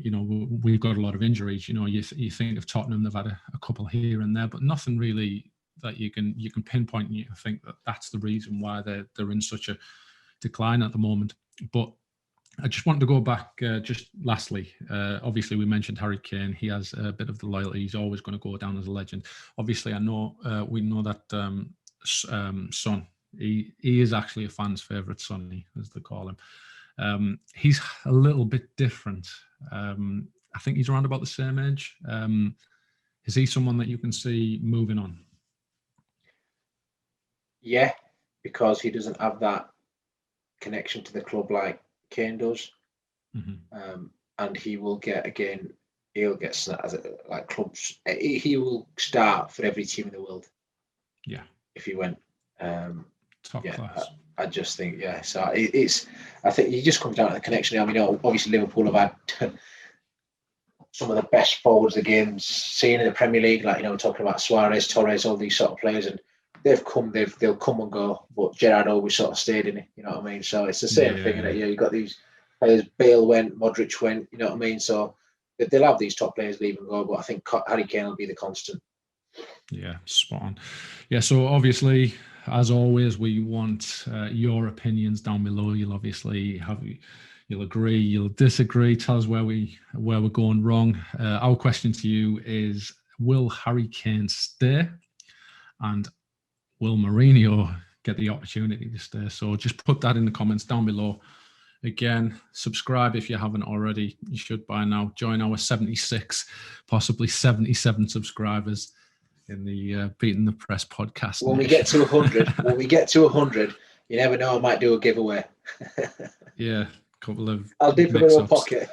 we've got a lot of injuries, you think of Tottenham, they've had a couple here and there, but nothing really that you can pinpoint and you think that that's the reason why they're in such a decline at the moment. But I just wanted to go back just lastly. Obviously, we mentioned Harry Kane. He has a bit of the loyalty. He's always going to go down as a legend. Obviously, we know that Son, he is actually a fan's favourite, Sonny, as they call him. He's a little bit different. I think he's around about the same age. Is he someone that you can see moving on? Yeah, because he doesn't have that connection to the club like Kane does. Mm-hmm. And he will get, he'll get like clubs. He will start for every team in the world. Yeah. If he went. Top class. I just think, so I think he just comes down to the connection. I mean, obviously Liverpool have had some of the best forwards the game's seen in the Premier League. Like, we're talking about Suarez, Torres, all these sort of players, and they'll come and go, but Gerrard always sort of stayed in it, you know what I mean? So it's the same thing, isn't it? You've got these players, Bale went, Modric went, you know what I mean? So they'll have these top players leave and go, but I think Harry Kane will be the constant. Yeah, spot on. Yeah, so obviously, as always, we want your opinions down below. You'll obviously you'll agree, you'll disagree, tell us where we're going wrong. Our question to you is, will Harry Kane stay? And will Mourinho get the opportunity to stay? So just put that in the comments down below. Again, subscribe if you haven't already. You should by now. Join our 76, possibly 77 subscribers in the Beating the Press podcast. When we get to 100, you never know, I might do a giveaway. Yeah, a couple of I'll dip them in my pocket.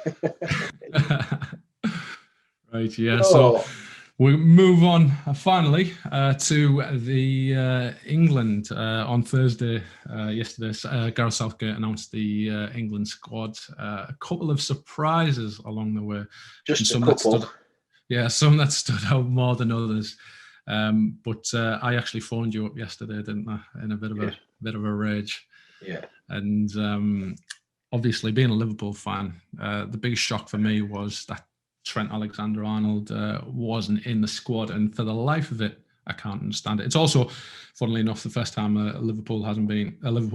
Right, yeah. So we move on finally to the England on Thursday. Yesterday, Gareth Southgate announced the England squad. A couple of surprises along the way. Just a couple. Some that stood out more than others. But I actually phoned you up yesterday, didn't I? In a bit of a rage. Yeah. And obviously, being a Liverpool fan, the biggest shock for me was that Trent Alexander-Arnold wasn't in the squad, and for the life of it, I can't understand it. It's also, funnily enough, the first time a Liverpool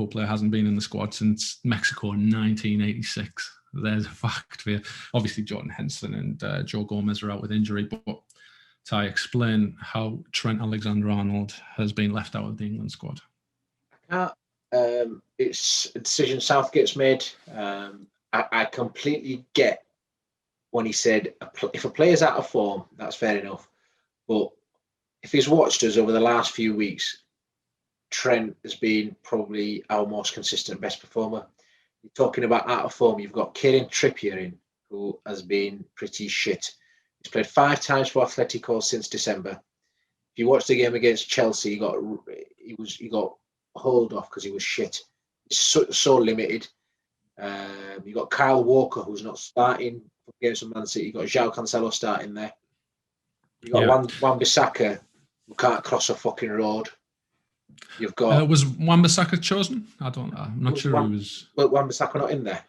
player hasn't been in the squad since Mexico in 1986. There's a fact for you. Obviously, Jordan Henderson and Joe Gomez are out with injury, but Ty, explain how Trent Alexander-Arnold has been left out of the England squad. It's a decision Southgate's made. I completely get when he said, if a player's out of form, that's fair enough. But if he's watched us over the last few weeks, Trent has been probably our most consistent, best performer. You're talking about out of form, you've got Kieran Trippier in, who has been pretty shit. He's played 5 times for Atletico since December. If you watch the game against Chelsea, he got hauled off because he was shit. He's so limited. You got Kyle Walker, who's not starting for games for Man City. You got João Cancelo starting there. You got Wan-Bissaka, who can't cross a fucking road. You've got was Wan-Bissaka chosen? I'm not sure he was. Well, Wan-Bissaka not in there.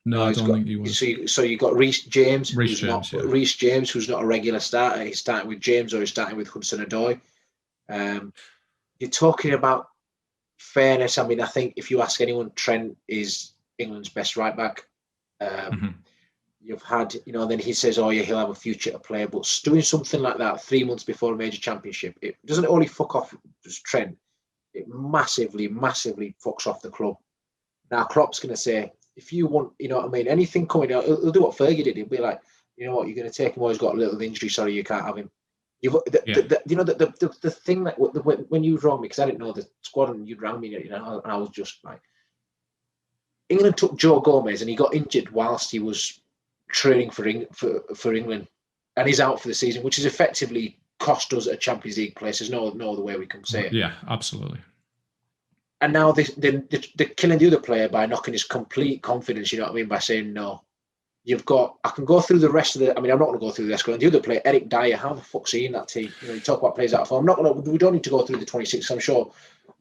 No, I don't think he was. So you got Reece James, who's not a regular starter. He's starting with James or he's starting with Hudson-Odoi. You're talking about fairness. I mean, I think if you ask anyone, Trent is England's best right back. You've had, then he says, oh yeah, he'll have a future to play. But doing something like that 3 months before a major championship, it doesn't only fuck off just Trent. It massively, massively fucks off the club. Now Klopp's going to say, if you want, anything coming out, he'll do what Fergie did. He'll be like, you know what, you're going to take him, or he's got a little injury. Sorry, you can't have him. The thing that when you rang me, because I didn't know the squad, and you rang me, and I was just like, England took Joe Gomez and he got injured whilst he was training for England, and he's out for the season, which has effectively cost us a Champions League place. There's no other way we can say it. Yeah, absolutely. And now they're killing the other player by knocking his complete confidence, by saying no. I can go through the rest of I'm not going to go through the rest. The other player, Eric Dyer, how the fuck's he in that team? You talk about players out of form. We don't need to go through the 26. I'm sure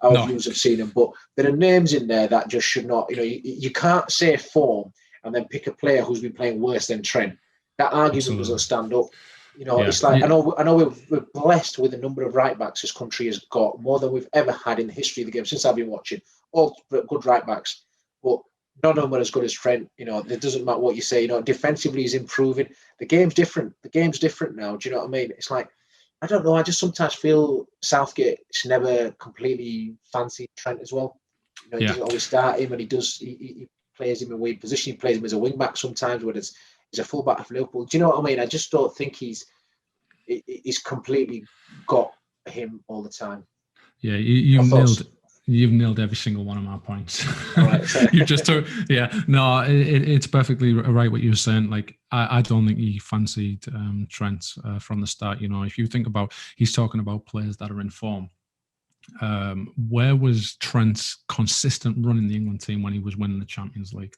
our viewers have seen them, but there are names in there that just should not, you can't say form and then pick a player who's been playing worse than Trent. That argument doesn't stand up. It's like, I know we're blessed with the number of right backs this country has got, more than we've ever had in the history of the game since I've been watching. All good right backs, but none of them are as good as Trent. It doesn't matter what you say. Defensively he's improving. The game's different. The game's different now. Do you know what I mean? It's like, I don't know. I just sometimes feel Southgate's never completely fancied Trent as well. He doesn't always start him, and he plays him in a weird position. He plays him as a wing back sometimes, where he's a full back for Liverpool. Do you know what I mean? I just don't think he's completely got him all the time. Yeah, you've nailed every single one of my points. Right, you just took, it's perfectly right what you were saying. Like, I don't think he fancied Trent from the start. If you think about, he's talking about players that are in form. Where was Trent's consistent run in the England team when he was winning the Champions League,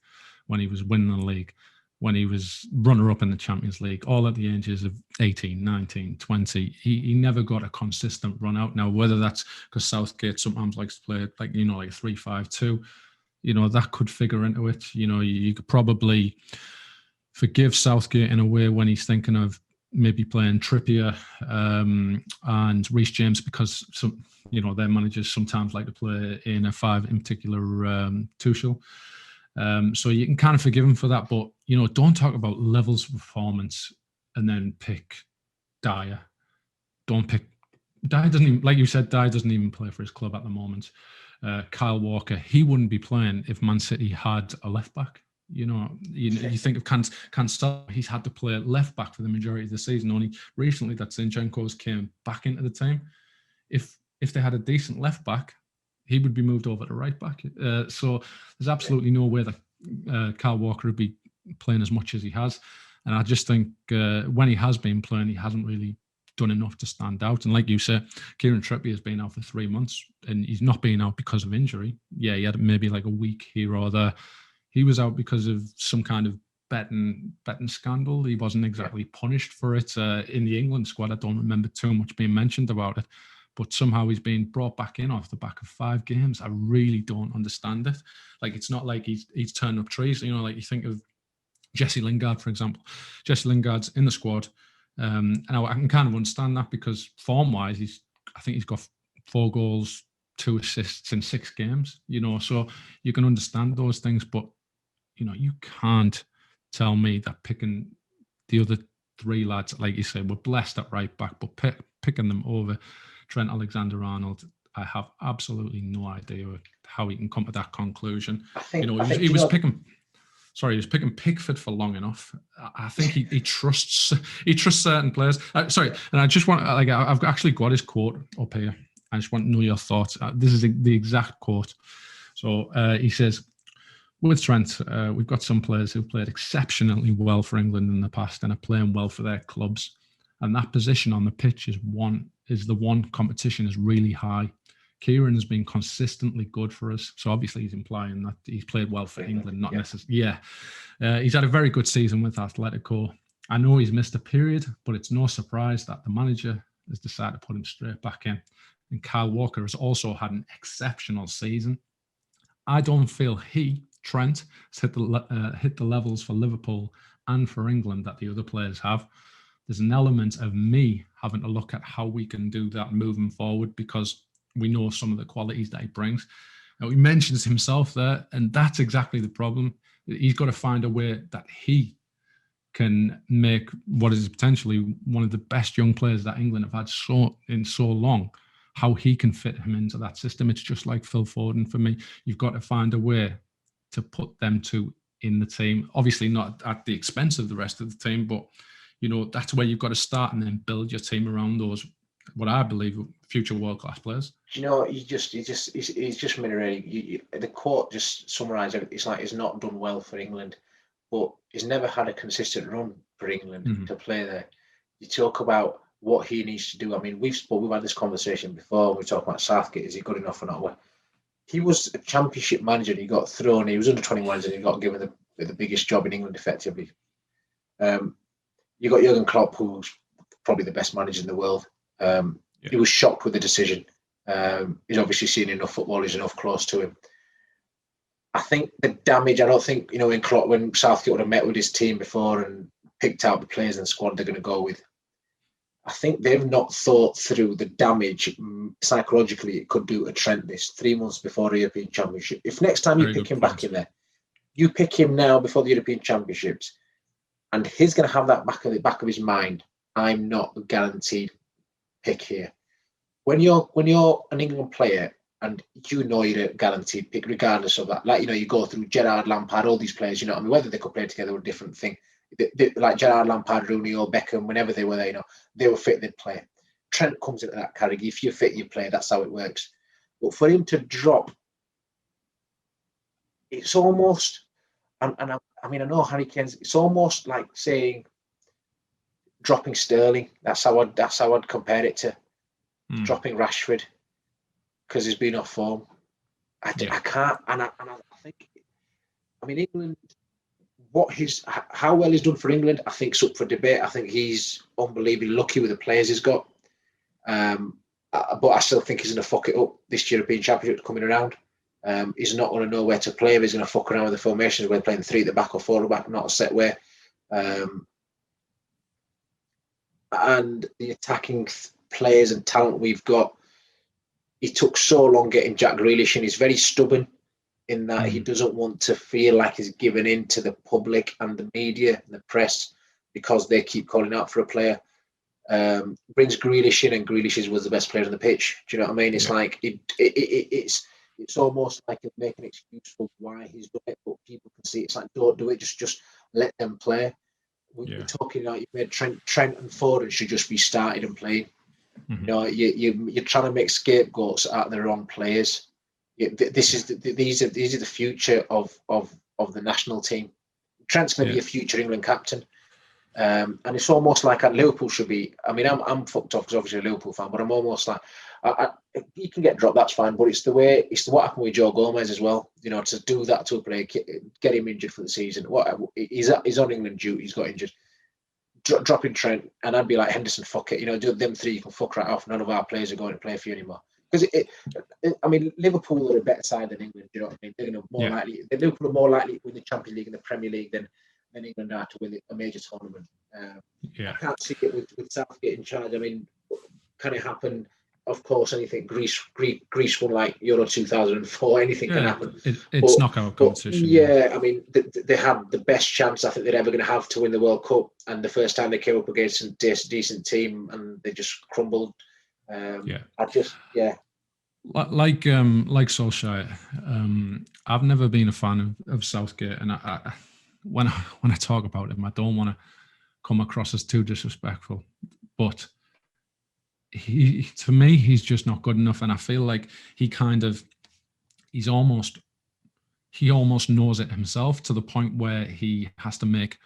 when he was winning the league, when he was runner-up in the Champions League, all at the ages of 18, 19, 20. He never got a consistent run out. Now, whether that's because Southgate sometimes likes to play like 3-5-2, that could figure into it. You could probably forgive Southgate in a way when he's thinking of maybe playing Trippier and Reece James, because their managers sometimes like to play in a 5, in particular Tuchel. So you can kind of forgive him for that, but don't talk about levels of performance and then pick Dyer. Don't pick Dyer. Doesn't even, like you said, Dyer doesn't even play for his club at the moment. Kyle Walker, he wouldn't be playing if Man City had a left back. You think of Cancelo, he's had to play left back for the majority of the season. Only recently that Zinchenko's came back into the team. If they had a decent left back, he would be moved over to right back. So there's absolutely no way that Kyle Walker would be playing as much as he has. And I just think when he has been playing, he hasn't really done enough to stand out. And like you said, Kieran Trippier has been out for 3 months, and he's not been out because of injury. Yeah, he had maybe like a week here or there. He was out because of some kind of betting scandal. He wasn't exactly punished for it. In the England squad, I don't remember too much being mentioned about it, but somehow he's been brought back in off the back of 5 games. I really don't understand it. Like, it's not like he's turned up trees. Like you think of Jesse Lingard, for example. Jesse Lingard's in the squad. And I can kind of understand that because form-wise, I think he's got 4 goals, 2 assists in 6 games, so you can understand those things, but you can't tell me that picking the other 3 lads, like you say, we're blessed at right back, but picking them over Trent Alexander-Arnold, I have absolutely no idea how he can come to that conclusion. He was picking Pickford for long enough. I think he trusts certain players. And I just want I've actually got his quote up here. I just want to know your thoughts. This is the exact quote. So he says, with Trent, we've got some players who've played exceptionally well for England in the past and are playing well for their clubs. And that position on the pitch is the one competition is really high. Kieran has been consistently good for us. So obviously he's implying that he's played well for England, not necessarily. Yeah. He's had a very good season with Atletico. I know he's missed a period, but it's no surprise that the manager has decided to put him straight back in. And Kyle Walker has also had an exceptional season. I don't feel Trent, has hit the levels for Liverpool and for England that the other players have. There's an element of me having to look at how we can do that moving forward because we know some of the qualities that he brings. Now, he mentions himself there, and that's exactly the problem. He's got to find a way that he can make what is potentially one of the best young players that England have had so long, how he can fit him into that system. It's just like Phil Foden for me. You've got to find a way to put them two in the team. Obviously not at the expense of the rest of the team, but that's where you've got to start and then build your team around those, what I believe, future world-class players. He's just mirroring. The quote just summarised it. It's like he's not done well for England, but he's never had a consistent run for England to play there. You talk about what he needs to do. I mean, we've had this conversation before. We talk about Southgate. Is he good enough or not? He was a championship manager and he got thrown. He was under 21s and he got given the biggest job in England, effectively. You got Jurgen Klopp, who's probably the best manager in the world. He was shocked with the decision. He's obviously seen enough football. He's enough close to him. I think the damage, I don't think, when Southgate would have met with his team before and picked out the players in the squad they're going to go with, I think they've not thought through the damage psychologically it could do to Trent this 3 months before the European Championship. If next time you pick him back in there, you pick him now before the European Championships, and he's going to have that back of his mind. I'm not the guaranteed pick here. When you're an England player and you're a guaranteed pick, regardless of that, you go through Gerrard, Lampard, all these players, whether they could play together was a different thing. Like Gerrard, Lampard, Rooney, or Beckham, whenever they were there, they were fit, they'd play. Trent comes into that category. If you're fit, you play. That's how it works. But for him to drop, it's almost, I know Harry Kane's, it's almost like saying dropping Sterling. That's how I'd compare it to dropping Rashford because he's been off form. I can't, and I think, England. How well he's done for England, I think, is up for debate. I think he's unbelievably lucky with the players he's got. But I still think he's going to fuck it up this European Championship coming around. He's not going to know where to play. He's going to fuck around with the formations, whether playing 3 at the back or 4 at the back, not a set way. And the attacking players and talent we've got, he took so long getting Jack Grealish, and he's very stubborn in that he doesn't want to feel like he's given in to the public and the media and the press because they keep calling out for a player. Brings Grealish in, and Grealish was the best player on the pitch. Do you know what I mean? It's like it's it's almost like he'll make an excuse for why he's done it, but people can see it's like, don't do it, just let them play. We're talking about, you made Trent and Foden should just be started and playing. You know, you're trying to make scapegoats out of the wrong players. These are the future of the national team. Trent's going to be a future England captain, and it's almost like Liverpool should be. I mean, I'm fucked off because obviously a Liverpool fan, but I'm almost like, he can get dropped, that's fine. But it's what happened with Joe Gomez as well. You know, to do that to a player, get him injured for the season. He's on England duty. He's got injured. Dropping Trent, and I'd be like, Henderson, fuck it. You know, do them three, you can fuck right off. None of our players are going to play for you anymore. Because I mean, Liverpool are a better side than England. You know what I mean? They're going to more likely. Liverpool are more likely to win the Champions League and the Premier League than England are to win a major tournament. I can't see it with Southgate in charge. I mean, can it happen? Of course, anything. Greece won like Euro 2004. Anything can happen. It's knockout competition. I mean, they had the best chance I think they're ever going to have to win the World Cup, and the first time they came up against a decent team, and they just crumbled. Like Solskjaer, I've never been a fan of Southgate, and when I talk about him, I don't want to come across as too disrespectful, but to me, he's just not good enough, and I feel like he almost knows it himself, to the point where he has to make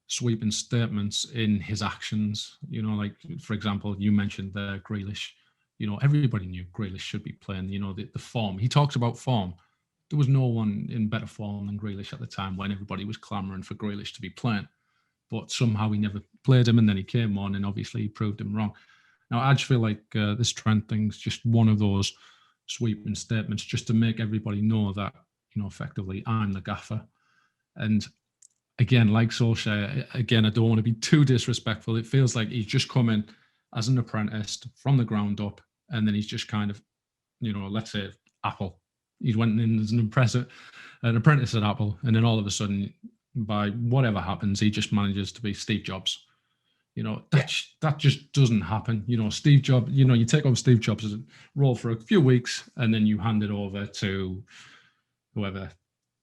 sweeping statements in his actions. You know, like, for example, you mentioned Grealish. You know, everybody knew Grealish should be playing. You know, the form. He talks about form. There was no one in better form than Grealish at the time when everybody was clamouring for Grealish to be playing. But somehow he never played him, and then he came on, and obviously he proved him wrong. Now, I just feel like this Trent thing's just one of those sweeping statements just to make everybody know that, you know, effectively, I'm the gaffer. And again, like Solskjaer, I don't want to be too disrespectful. It feels like he's just come in as an apprentice from the ground up, and then he's just kind of, you know, let's say Apple. He went in as an apprentice at Apple, and then all of a sudden, by whatever happens, he just manages to be Steve Jobs. You know, that just doesn't happen. You know, Steve Jobs, you know, you take over Steve Jobs' role for a few weeks, and then you hand it over to whoever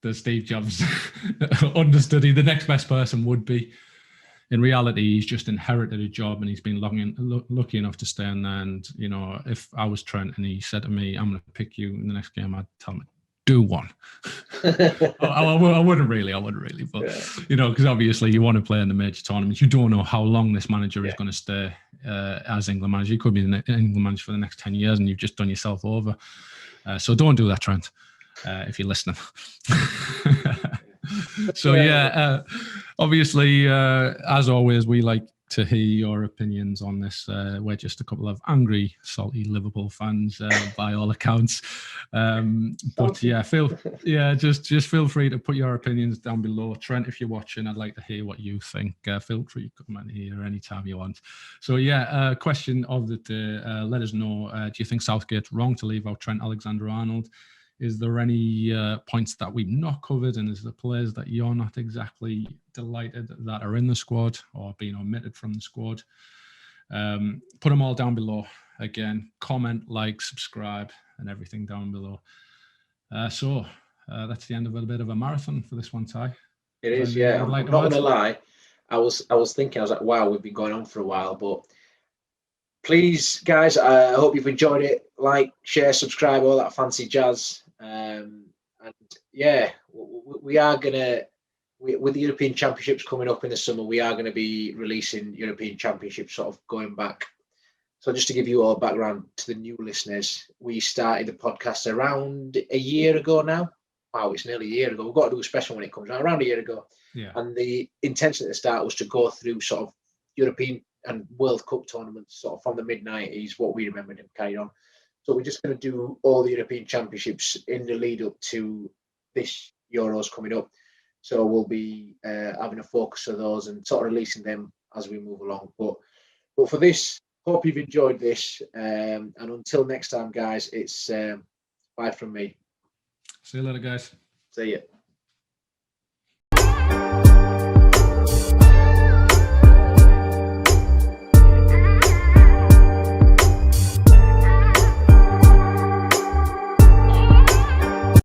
the Steve Jobs understudy, the next best person would be. In reality, he's just inherited a job, and he's been lucky enough to stay in there. And, you know, if I was Trent and he said to me, I'm going to pick you in the next game, I'd tell him, do one. I wouldn't really, but you know, because obviously you want to play in the major tournaments. You don't know how long this manager is going to stay as England manager. He could be the England manager for the next 10 years, and you've just done yourself over. So don't do that, Trent, if you're listening. So obviously, as always, we like to hear your opinions on this. We're just a couple of angry, salty Liverpool fans, by all accounts. But just feel free to put your opinions down below. Trent, if you're watching, I'd like to hear what you think. Feel free to comment here anytime you want. So question of the day. Let us know. Do you think Southgate's wrong to leave out Trent Alexander-Arnold? Is there any points that we've not covered, and is there players that you're not exactly delighted that are in the squad or being omitted from the squad? Put them all down below. Again, comment, like, subscribe, and everything down below. So that's the end of a bit of a marathon for this one, Ty. It is, yeah. I'm not going to lie. I was thinking, I was like, wow, we've been going on for a while, but please, guys, I hope you've enjoyed it. Like, share, subscribe, all that fancy jazz. And yeah, we are gonna, with the European Championships coming up in the summer, we are going to be releasing European Championships, sort of going back. So just to give you all background to the new listeners, we started the podcast around a year ago now. Wow, it's nearly a year ago. We've got to do a special when it comes out. Around a year ago. Yeah. And the intention at the start was to go through sort of European and World Cup tournaments, sort of from the mid-90s, what we remembered and carried on. So we're just going to do all the European Championships in the lead up to this Euros coming up. So we'll be having a focus on those and sort of releasing them as we move along. But for this, hope you've enjoyed this. And until next time, guys, it's bye from me. See you later, guys. See you.